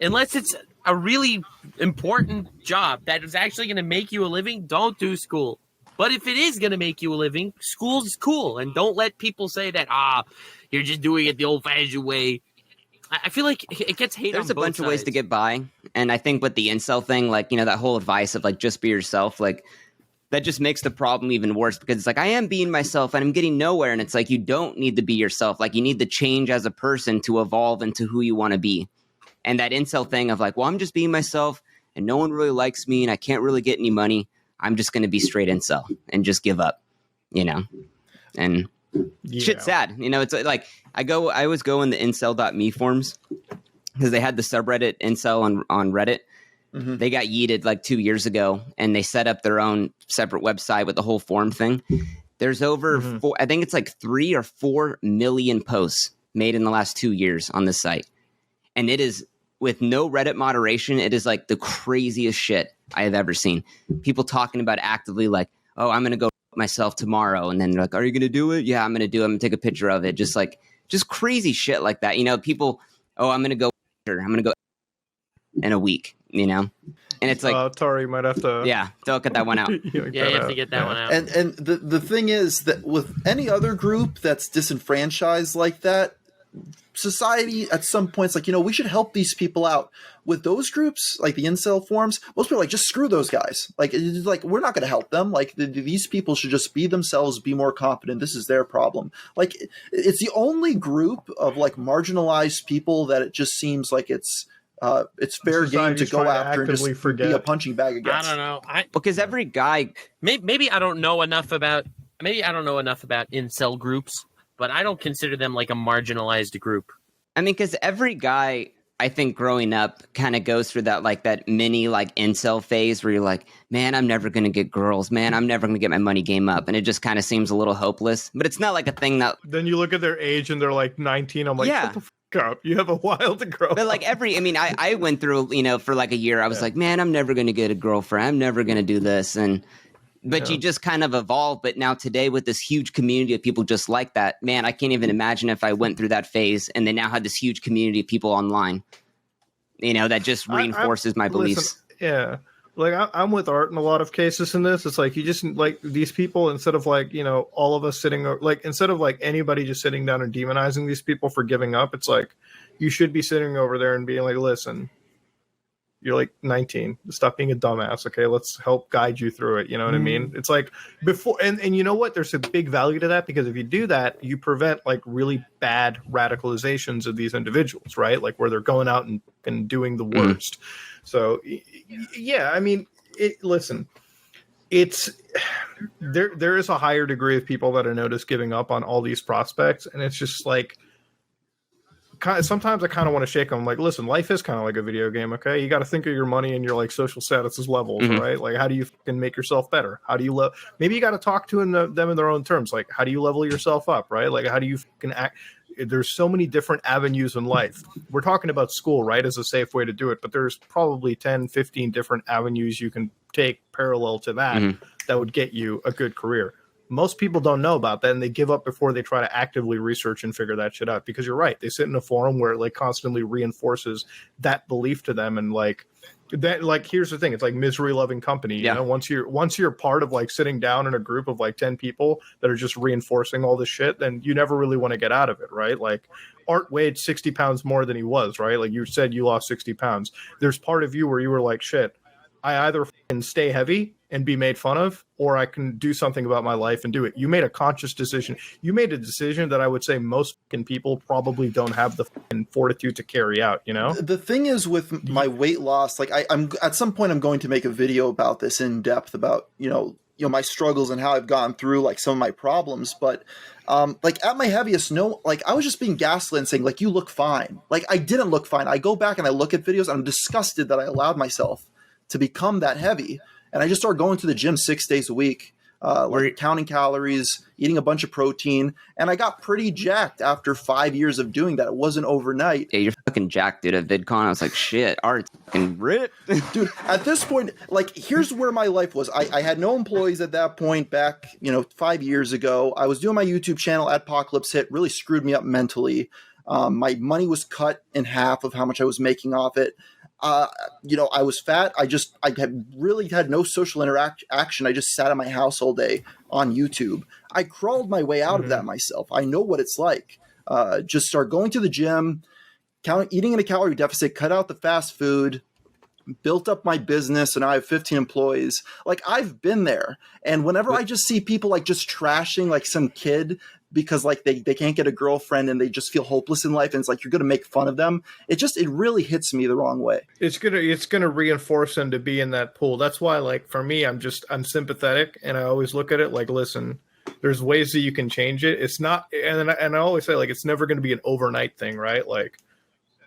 unless it's a really important job that is actually going to make you a living, don't do school. But if it is going to make you a living, school is cool, and don't let people say that you're just doing it the old-fashioned way. I feel like it gets hate. There's on a bunch both of ways to sides. get by, and I think with the incel thing, like, you know, that whole advice of like just be yourself, like that just makes the problem even worse, because it's like I am being myself and I'm getting nowhere, and it's like you don't need to be yourself. Like you need to change as a person to evolve into who you want to be. And that incel thing of like, well, I'm just being myself and no one really likes me and I can't really get any money. I'm just going to be straight incel and just give up, you know? And shit's sad. You know, it's like I always go in the incel.me forums because they had the subreddit incel on Reddit. Mm-hmm. They got yeeted like 2 years ago, and they set up their own separate website with the whole forum thing. There's over I think it's like 3 or 4 million posts made in the last 2 years on this site. And it is, with no Reddit moderation, it is like the craziest shit I have ever seen. People talking about actively like, oh, I'm going to go myself tomorrow. And then they're like, are you going to do it? Yeah, I'm going to do it. I'm going to take a picture of it. Just crazy shit like that. You know, people, oh, I'm going to go. in a week, you know? And it's like, Tari might have to. yeah, don't cut that one out. Yeah, you have to get that one out. And the thing is that with any other group that's disenfranchised like that, society at some points like, we should help these people out. With those groups, like the incel forums, most people are like, just screw those guys. Like, it's like, we're not going to help them. Like, these people should just be themselves, be more confident. This is their problem. Like, it's the only group of like marginalized people that it just seems like it's fair game to go after and just be a punching bag against. I don't know. Because every guy, Maybe I don't know enough about incel groups, but I don't consider them like a marginalized group. I mean, because every guy, I think growing up kind of goes through that mini like incel phase where you're like, man, I'm never going to get girls. Man, I'm never going to get my money game up. And it just kind of seems a little hopeless. But it's not like a thing that... Then you look at their age and they're like 19. I'm like, yeah. shut the fuck up. You have a while to grow But like I went through, for like a year. I was like, man, I'm never going to get a girlfriend. I'm never going to do this. But you just kind of evolve. But now today with this huge community of people just like that, man, I can't even imagine if I went through that phase and they now have this huge community of people online, that just reinforces my beliefs. Listen, yeah. Like I'm with Art in a lot of cases in this. It's like, you just like these people, instead of like, all of us sitting, like, instead of like anybody just sitting down and demonizing these people for giving up, it's like, you should be sitting over there and being like, listen, you're like 19. Stop being a dumbass. Okay, let's help guide you through it. You know what I mean? It's like before, and you know what? There's a big value to that, because if you do that, you prevent like really bad radicalizations of these individuals, right? Like where they're going out and doing the worst. So, yeah, I mean, listen, it's there is a higher degree of people that I notice giving up on all these prospects, and it's just like, sometimes I kind of want to shake them. Like, listen, life is kind of like a video game. Okay, you got to think of your money and your like social status as levels, right? Like, how do you fucking make yourself better? How do you maybe you got to talk to them in their own terms. Like, how do you level yourself up, right? Like, how do you fucking act? There's so many different avenues in life. We're talking about school, right, as a safe way to do it, but there's probably 10, 15 different avenues you can take parallel to that that would get you a good career. Most people don't know about that, and they give up before they try to actively research and figure that shit out. Because you're right, they sit in a forum where it like constantly reinforces that belief to them, and like that. Like, here's the thing: it's like misery loving company. You know, once you're part of like sitting down in a group of like 10 people that are just reinforcing all this shit, then you never really want to get out of it, right? Like, Art weighed 60 pounds more than he was, right? Like you said, you lost 60 pounds. There's part of you where you were like, shit, I either can stay heavy and be made fun of, or I can do something about my life and do it. You made a conscious decision. You made a decision that I would say most people probably don't have the fortitude to carry out, The thing is with my weight loss, like I'm at some point I'm going to make a video about this in depth about, my struggles and how I've gone through like some of my problems. But like at my heaviest, I was just being gaslit and saying like, you look fine. Like I didn't look fine. I go back and I look at videos and I'm disgusted that I allowed myself to become that heavy. And I just started going to the gym 6 days a week, counting calories, eating a bunch of protein. And I got pretty jacked after 5 years of doing that. It wasn't overnight. Yeah, you're fucking jacked, dude. At VidCon, I was like, shit, Art's fucking ripped. Dude, at this point, like, here's where my life was. I had no employees at that point back, 5 years ago. I was doing my YouTube channel. Adpocalypse hit, really screwed me up mentally. My money was cut in half of how much I was making off it. I was fat. I had really had no social interaction. I just sat in my house all day on YouTube. I crawled my way out of that myself. I know what it's like. Just start going to the gym, eating in a calorie deficit, cut out the fast food, built up my business, and I have 15 employees. Like, I've been there. And whenever I just see people like just trashing like some kid because like they can't get a girlfriend and they just feel hopeless in life, and it's like you're gonna make fun of them, it really hits me the wrong way. It's gonna reinforce them to be in that pool. That's why, like, for me, I'm sympathetic, and I always look at it like, listen, there's ways that you can change it. It's not, and I always say, like, it's never gonna be an overnight thing, right? Like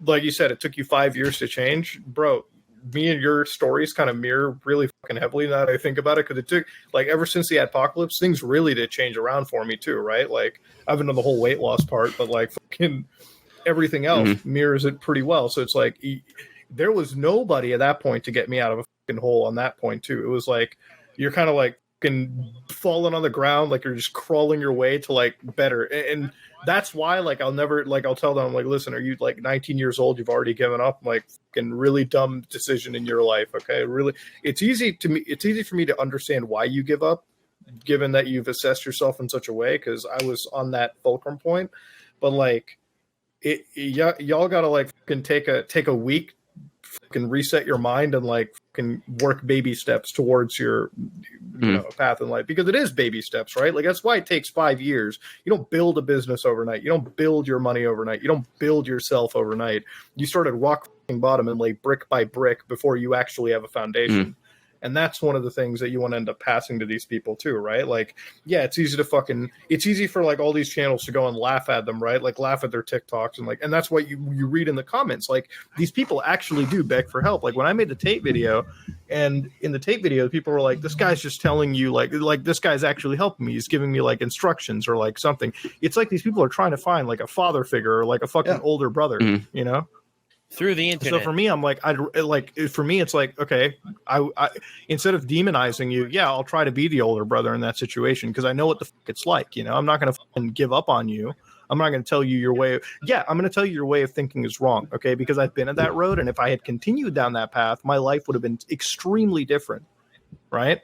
you said, it took you 5 years to change, bro. Me and your stories kind of mirror really fucking heavily now that I think about it, because it took, like, ever since the apocalypse, things really did change around for me too, right? Like, I've been on the whole weight loss part, but like fucking everything else mirrors it pretty well. So it's like there was nobody at that point to get me out of a fucking hole on that point too. It was like you're kind of like fucking falling on the ground, like you're just crawling your way to like better. And that's why, like, I'll tell them, like, listen, are you like 19 years old? You've already given up? Like, fucking really dumb decision in your life. Okay. Really, it's easy for me to understand why you give up, given that you've assessed yourself in such a way. Cause I was on that fulcrum point, but like y'all gotta like fucking take a week, fucking reset your mind and like fucking work baby steps towards your path in life, because it is baby steps, right? Like that's why it takes 5 years. You don't build a business overnight. You don't build your money overnight. You don't build yourself overnight. You start at rock bottom and lay brick by brick before you actually have a foundation. And that's one of the things that you want to end up passing to these people too, right? Like, yeah, it's easy for like all these channels to go and laugh at them, right? Like laugh at their TikToks and that's what you read in the comments. Like these people actually do beg for help. Like when I made the tape video, and in the tape video, people were like, this guy's just telling you like this guy's actually helping me. He's giving me like instructions or like something. It's like these people are trying to find like a father figure or like a fucking older brother, you know? Through the internet. So for me, I'm like, for me, it's like, okay, I instead of demonizing you, yeah, I'll try to be the older brother in that situation because I know what the fuck it's like. You know, I'm not going to give up on you. I'm not going to tell you your way. I'm going to tell you your way of thinking is wrong. Okay, because I've been at that road, and if I had continued down that path, my life would have been extremely different. Right.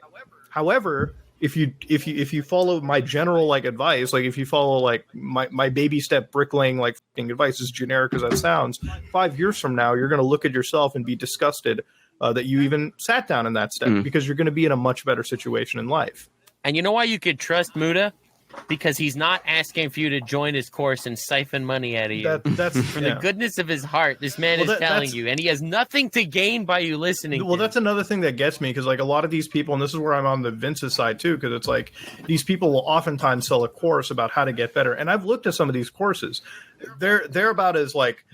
However, if you follow my general like advice, like if you follow like my baby step bricklaying like fucking advice, as generic as that sounds, 5 years from now you're going to look at yourself and be disgusted that you even sat down in that step, because you're going to be in a much better situation in life. And you know why you could trust Muda? Because he's not asking for you to join his course and siphon money out of you. That's from the goodness of his heart, this man is telling you, and he has nothing to gain by you listening. Well, that's another thing that gets me, because like a lot of these people, and this is where I'm on the Vince's side too, because it's like these people will oftentimes sell a course about how to get better, and I've looked at some of these courses. They're about as like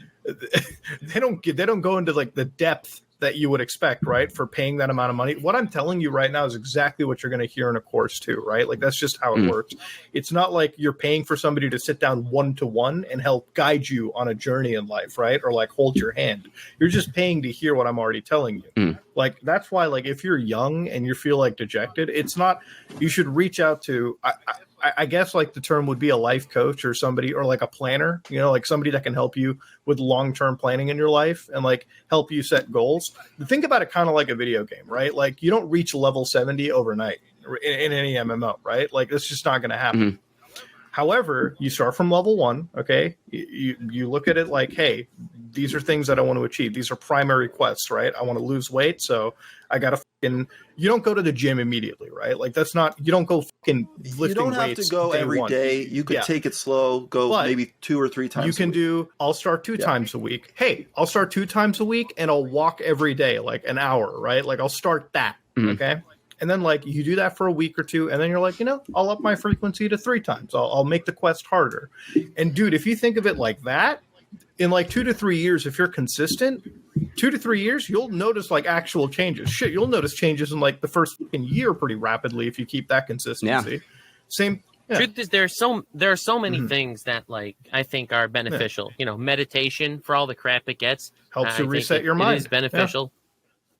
they don't go into like the depth that you would expect, right, for paying that amount of money. What I'm telling you right now is exactly what you're going to hear in a course too, right? Like that's just how it works. It's not like you're paying for somebody to sit down one-to-one and help guide you on a journey in life, right? Or like hold your hand. You're just paying to hear what I'm already telling you. Like that's why, like if you're young and you feel like dejected, it's not, you should reach out to, I guess like the term would be a life coach or somebody, or like a planner, you know, like somebody that can help you with long-term planning in your life and like help you set goals. Think about it kind of like a video game, right? Like you don't reach level 70 overnight in any MMO, right? Like that's just not going to happen. However, you start from level 1, okay? You look at it like, hey, these are things that I want to achieve. These are primary quests, right? I want to lose weight, so I got to fucking... You don't go to the gym immediately, right? Like, that's not... You don't go fucking lifting weights. You don't have to go every day. You could take it slow, but maybe 2 or 3 times you can do... I'll start 2 times a week. Hey, I'll start 2 times a week, and I'll walk every day, like an hour, right? Like, I'll start that, okay? And then, like, you do that for a week or 2, and then you're like, you know, I'll up my frequency to 3 times. I'll make the quest harder. And, dude, if you think of it like that, in, like, 2 to 3 years, if you're consistent, 2 to 3 years, you'll notice, like, actual changes. Shit, you'll notice changes in, like, the first year pretty rapidly if you keep that consistency. Yeah. Same... Yeah. Truth is, there are so many things that like I think are beneficial. You know, meditation, for all the crap it gets, helps you reset your mind. It is beneficial.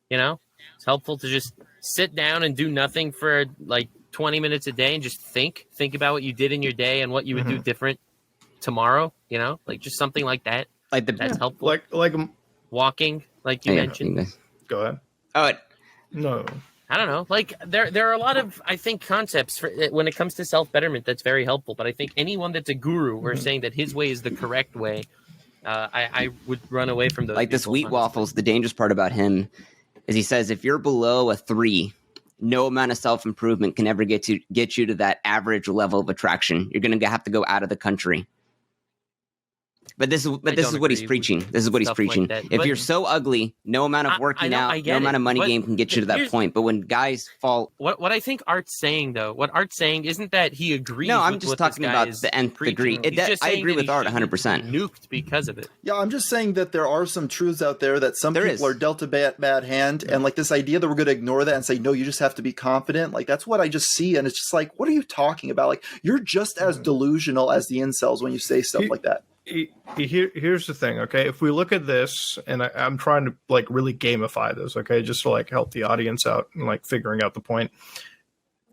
You know, it's helpful to just sit down and do nothing for like 20 minutes a day and just think about what you did in your day and what you would do different tomorrow. You know, like just something like that. Like that's helpful. Like walking, like you mentioned. Go ahead. Oh, no. I don't know. Like there are a lot of, I think, concepts for when it comes to self-betterment that's very helpful. But I think anyone that's a guru or saying that his way is the correct way, I would run away from those. Like this Wheat Waffles, the dangerous part about him is he says if you're below a 3, no amount of self-improvement can ever get you to that average level of attraction. You're going to have to go out of the country. But this is what he's preaching. This is what he's preaching. Like if you're so ugly, no amount of working out, no amount of money game can get you to that point. But when guys fall... What I think Art's saying, though, isn't that he agrees No, I'm with just what talking about the nth degree. I agree with Art 100%. Nuked because of it. Yeah, I'm just saying that there are some truths out there that some people are dealt a bad hand. And like this idea that we're going to ignore that and say, no, you just have to be confident. Like that's what I just see. And it's just like, what are you talking about? Like you're just as delusional as the incels when you say stuff like that. Here's the thing, okay? If we look at this, and I'm trying to like really gamify this, okay, just to like help the audience out and like figuring out the point.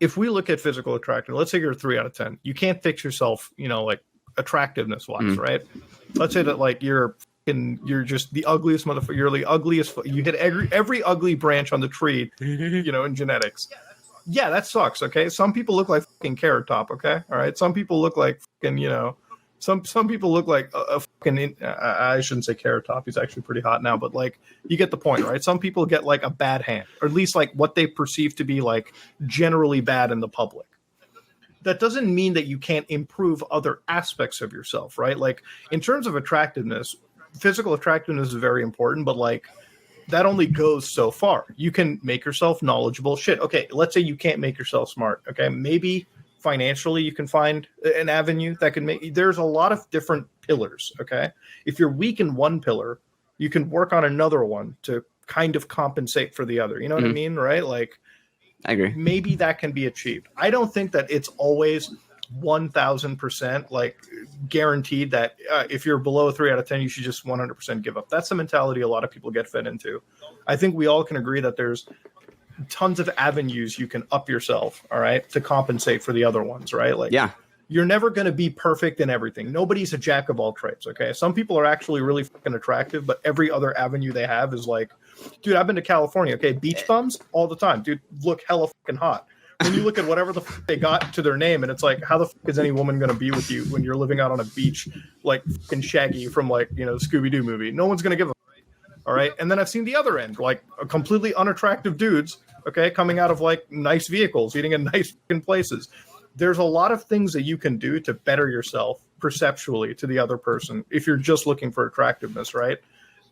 if we look at physical attractiveness, let's say you're a 3 out of 10. You can't fix yourself, like attractiveness wise, right? Let's say that like you're just the ugliest motherfucker. You're the ugliest. You hit every ugly branch on the tree, in genetics. Yeah, that sucks. Okay, some people look like fucking Carrot Top. Okay, all right. Some people look like fucking, some people look like a fucking. I shouldn't say Carrot Top. He's actually pretty hot now, but like you get the point, right? Some people get like a bad hand, or at least like what they perceive to be like generally bad in the public. That doesn't mean that you can't improve other aspects of yourself, right? Like in terms of attractiveness, physical attractiveness is very important, but like that only goes so far. You can make yourself knowledgeable. Shit. Okay, let's say you can't make yourself smart. Okay, maybe financially you can find an avenue that can make. There's a lot of different pillars. Okay, if you're weak in one pillar, you can work on another one to kind of compensate for the other. You know what I mean, right? Like, I agree. Maybe that can be achieved. I don't think that it's always 1,000% like guaranteed that if you're below a 3 out of 10, you should just 100% give up. That's the mentality a lot of people get fed into. I think we all can agree that there's tons of avenues you can up yourself, all right, to compensate for the other ones, right? Like, yeah, you're never going to be perfect in everything. Nobody's a jack of all trades, okay? Some people are actually really fucking attractive, but every other avenue they have is like, dude, I've been to California, okay? Beach bums all the time. Dude, look hella fucking hot. When you look at whatever the fuck they got to their name, and it's like, how the fuck is any woman going to be with you when you're living out on a beach like fucking Shaggy from like, the Scooby-Doo movie? No one's going to give a fuck. All right? And then I've seen the other end, like completely unattractive dudes, okay, coming out of like nice vehicles, eating in nice fucking places. There's a lot of things that you can do to better yourself perceptually to the other person if you're just looking for attractiveness, right?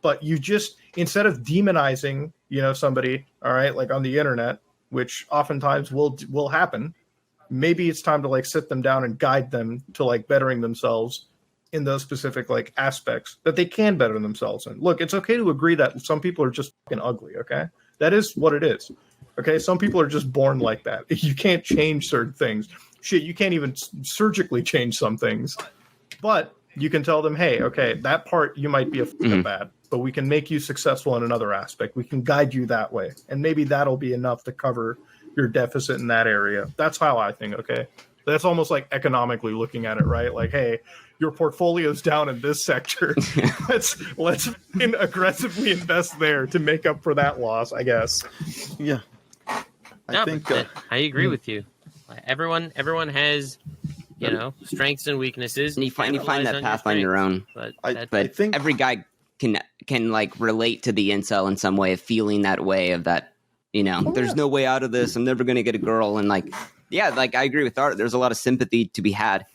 But you just, instead of demonizing, somebody, all right, like on the internet, which oftentimes will happen, maybe it's time to like sit them down and guide them to like bettering themselves in those specific like aspects that they can better themselves in. Look, it's okay to agree that some people are just fucking ugly, okay? That is what it is. Okay, some people are just born like that. You can't change certain things. Shit, you can't even surgically change some things. But you can tell them, hey, okay, that part you might be a fucking bad, but we can make you successful in another aspect. We can guide you that way. And maybe that'll be enough to cover your deficit in that area. That's how I think, okay? That's almost like economically looking at it, right? Like, hey, your portfolio's down in this sector. let's aggressively invest there to make up for that loss, I guess. Yeah. I think I agree with you. Everyone has, strengths and weaknesses. And you find that path on your own. But I think every guy can like relate to the incel in some way of feeling that way of that, there's no way out of this. I'm never going to get a girl. And like, yeah, like I agree with Art. There's a lot of sympathy to be had,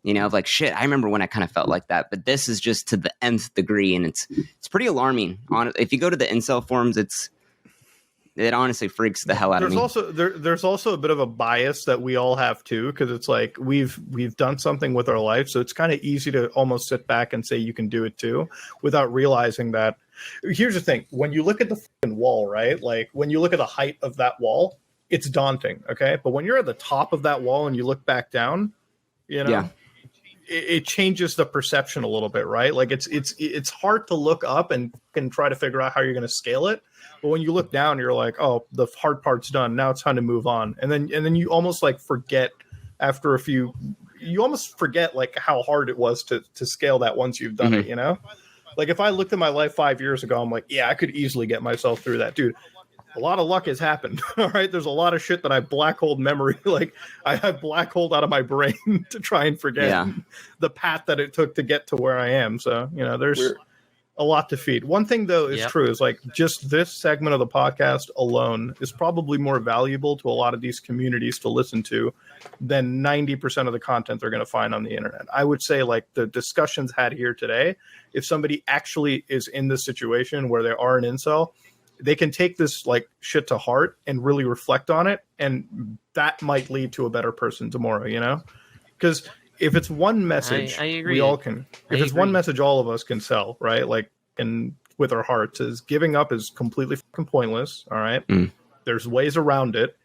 of like, shit, I remember when I kind of felt like that, but this is just to the nth degree. And it's pretty alarming. If you go to the incel forums, it honestly freaks the hell out of me. There's also a bit of a bias that we all have too, because it's like we've done something with our life, so it's kind of easy to almost sit back and say you can do it too, without realizing that. Here's the thing: when you look at the fucking wall, right? Like when you look at the height of that wall, it's daunting, okay? But when you're at the top of that wall and you look back down, it changes the perception a little bit, right? Like it's hard to look up and try to figure out how you're going to scale it. But when you look down, you're like, oh, the hard part's done. Now it's time to move on. And then you almost like forget after a few, you almost forget like how hard it was to scale that once you've done it, Like if I looked at my life 5 years ago, I'm like, yeah, I could easily get myself through that. Dude, a lot of luck has happened. All right. There's a lot of shit that I black hole memory. Like I have black holed out of my brain to try and forget the path that it took to get to where I am. So, there's a lot to feed. One thing though is true is like just this segment of the podcast alone is probably more valuable to a lot of these communities to listen to than 90% of the content they're going to find on the internet. I would say like the discussions had here today, if somebody actually is in this situation where they are an incel, they can take this like shit to heart and really reflect on it. And that might lead to a better person tomorrow, because if it's one message, I agree. we all can. If it's one message, all of us can sell, right? Like, and with our hearts, is giving up is completely fucking pointless. All right, there's ways around it,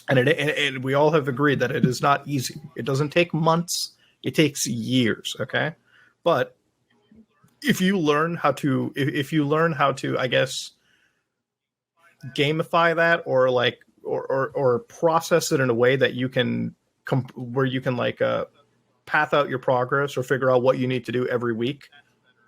and we all have agreed that it is not easy. It doesn't take months; it takes years. Okay, but if you learn how to, I guess, gamify that or like or process it in a way that you can where you can like path out your progress or figure out what you need to do every week,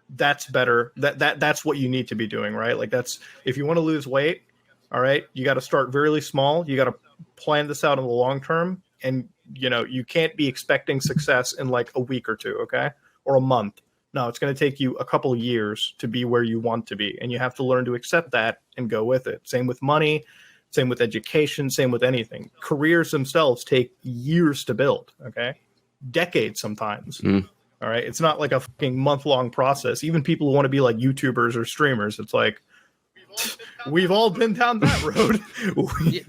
that's better. That's what you need to be doing, right? Like that's, if you want to lose weight, all right, you got to start really small. You got to plan this out in the long term, and you know, you can't be expecting success in like a week or two, okay, or a month. No, it's going to take you a couple of years to be where you want to be, and you have to learn to accept that and go with it. Same with money, same with education, same with anything. Careers themselves take years to build, okay, decades sometimes. All right, it's not like a fucking month-long process. Even people who want to be like YouTubers or streamers, it's like we've all been down that road.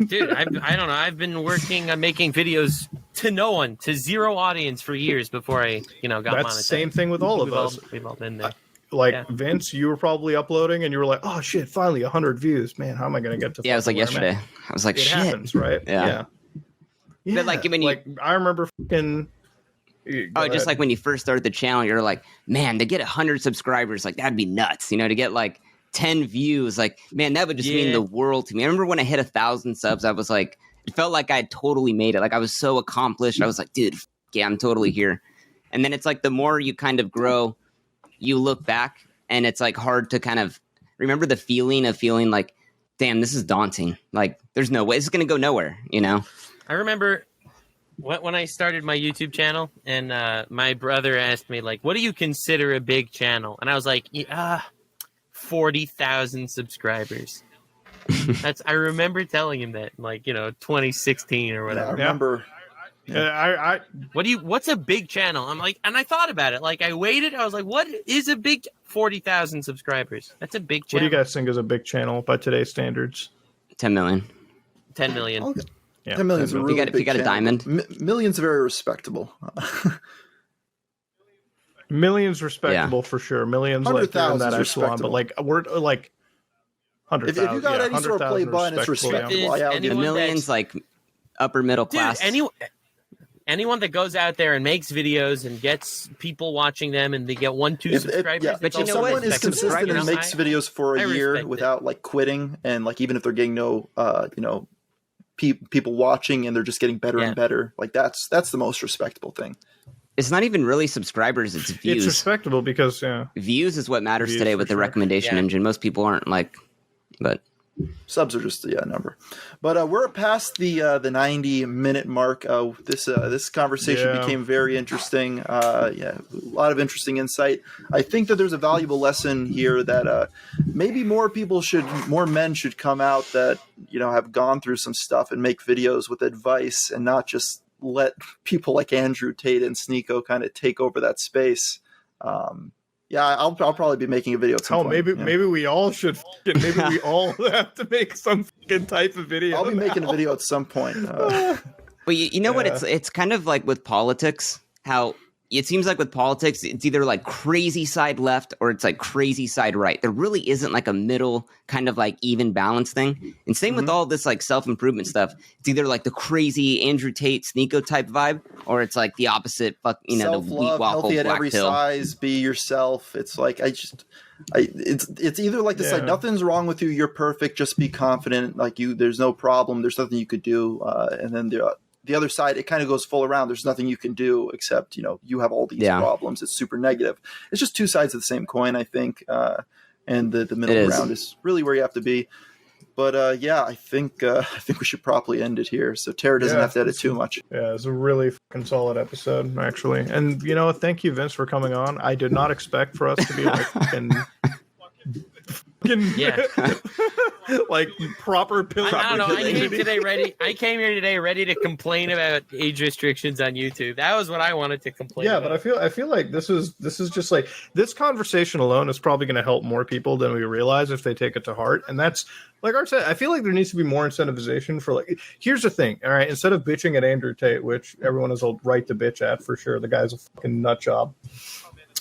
Dude, I don't know. I've been working on making videos to no one, to zero audience for years before I, got That's monetized. the same thing with all of us. We've all been there. Vince, you were probably uploading and you were like, oh shit, finally 100 views. Man, how am I going to get to? Yeah, it was like yesterday. I was like, it shit. happens, right? Yeah. But like when you, I remember fucking. Just like when you first started the channel, you're like, man, to get 100 subscribers, like that'd be nuts. To get like 10 views, like, man, that would just mean the world to me. I remember when I hit 1,000 subs, I was like, it felt like I had totally made it. Like I was so accomplished. I was like, dude, yeah, I'm totally here. And then it's like the more you kind of grow, you look back and it's like hard to kind of remember the feeling of feeling like, damn, this is daunting. Like there's no way, it's going to go nowhere, I remember when I started my YouTube channel and my brother asked me, like, what do you consider a big channel? And I was like, 40,000 subscribers. I remember telling him that, like, 2016 or whatever. I remember. Yeah. What's a big channel? I'm like, and I thought about it. Like, I waited. I was like, what is a big 40,000 subscribers? That's a big channel. What do you guys think is a big channel by today's standards? 10 million. 10 million. Okay. Yeah, 10 million is a really if you got a diamond. Millions are very respectable. Millions respectable for sure. Millions like you're in that echelon, but like we're like 100,000. If you got any sort of play button, it's respectable. The millions like upper middle class. Dude, anyone that goes out there and makes videos and gets people watching them and they get 1-2 subscribers. But if someone is consistent and makes videos for a year without like quitting, and like even if they're getting no people watching and they're just getting better and better, like that's the most respectable thing. It's not even really subscribers, it's views. It's respectable because views is what matters today with the recommendation engine. Most people aren't like, but subs are just a number. But we're past the 90-minute mark. This conversation became very interesting. A lot of interesting insight. I think that there's a valuable lesson here that maybe more men should come out that have gone through some stuff and make videos with advice and not just let people like Andrew Tate and Sneeko kind of take over that space. I'll probably be making a video at some point. Maybe we all should. Maybe we all have to make some fucking type of video. I'll be making a video at some point. But you know what? It's kind of like with politics, how it seems like with politics, it's either like crazy side left or it's like crazy side right. There really isn't like a middle kind of like even balance thing. And same with all this like self-improvement stuff. It's either like the crazy Andrew Tate, Sneeko type vibe, or it's like the opposite, the wheat waffle, healthy at black every pill. size, be yourself. It's like, it's either like this, like nothing's wrong with you, you're perfect, just be confident, like there's no problem, there's nothing you could do. And then the other side, it kind of goes full around. There's nothing you can do except, you have all these problems. It's super negative. It's just two sides of the same coin, I think. And the middle ground is really where you have to be. But I think we should probably end it here. So Tara doesn't have to edit too much. Yeah, it's a really fucking solid episode, actually. And thank you, Vince, for coming on. I did not expect for us to be like fucking like proper pill. I don't know. I came here today ready to complain about age restrictions on YouTube. That was what I wanted to complain about. But I feel like this is just like this conversation alone is probably going to help more people than we realize if they take it to heart. And that's like Art said, I feel like there needs to be more incentivization for like, here's the thing. All right. Instead of bitching at Andrew Tate, which everyone has a right to bitch at for sure. The guy's a fucking nut job.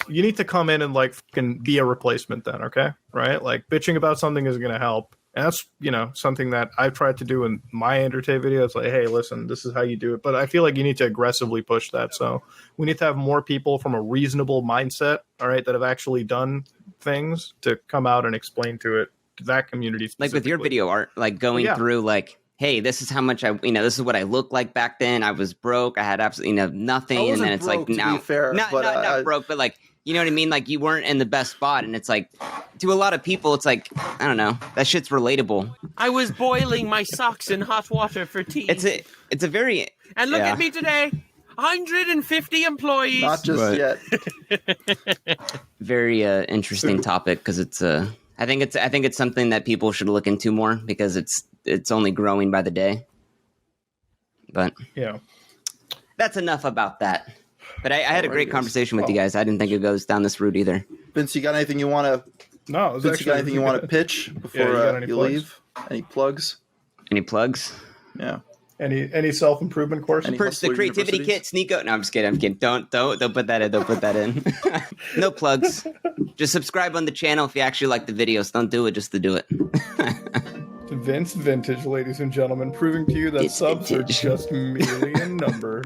You need to come in and like fucking be a replacement then. Okay. Right. Like bitching about something is going to help. And that's, something that I've tried to do in my Andrew Tate videos. Like, hey, listen, this is how you do it. But I feel like you need to aggressively push that. So we need to have more people from a reasonable mindset, all right, that have actually done things to come out and explain to that community. Like with your video art, like going through like hey, this is how much this is what I looked like back then. I was broke. I had absolutely nothing. And then it's broke, like, to now, be fair, not broke, but like, you know what I mean? Like, you weren't in the best spot. And it's like, to a lot of people, it's like, I don't know, that shit's relatable. I was boiling my socks in hot water for tea. It's a very, and look at me today. 150 employees. Not just yet. very interesting topic, because it's I think it's something that people should look into more, because it's only growing by the day. But yeah, that's enough about that. But I had a great conversation with you guys. I didn't think it goes down this route either. Vince, you got anything you want to? No, it was Vince, you got anything you want to pitch before you leave? Any plugs? Any plugs? Yeah. Any self-improvement courses? Purchase the creativity kit, Sneeko. No, I'm just kidding. I'm kidding. Don't put that in. Don't put that in. No plugs. Just subscribe on the channel if you actually like the videos. Don't do it just to do it. Vince Vintage, ladies and gentlemen, proving to you that It's subs vintage. are just merely a number.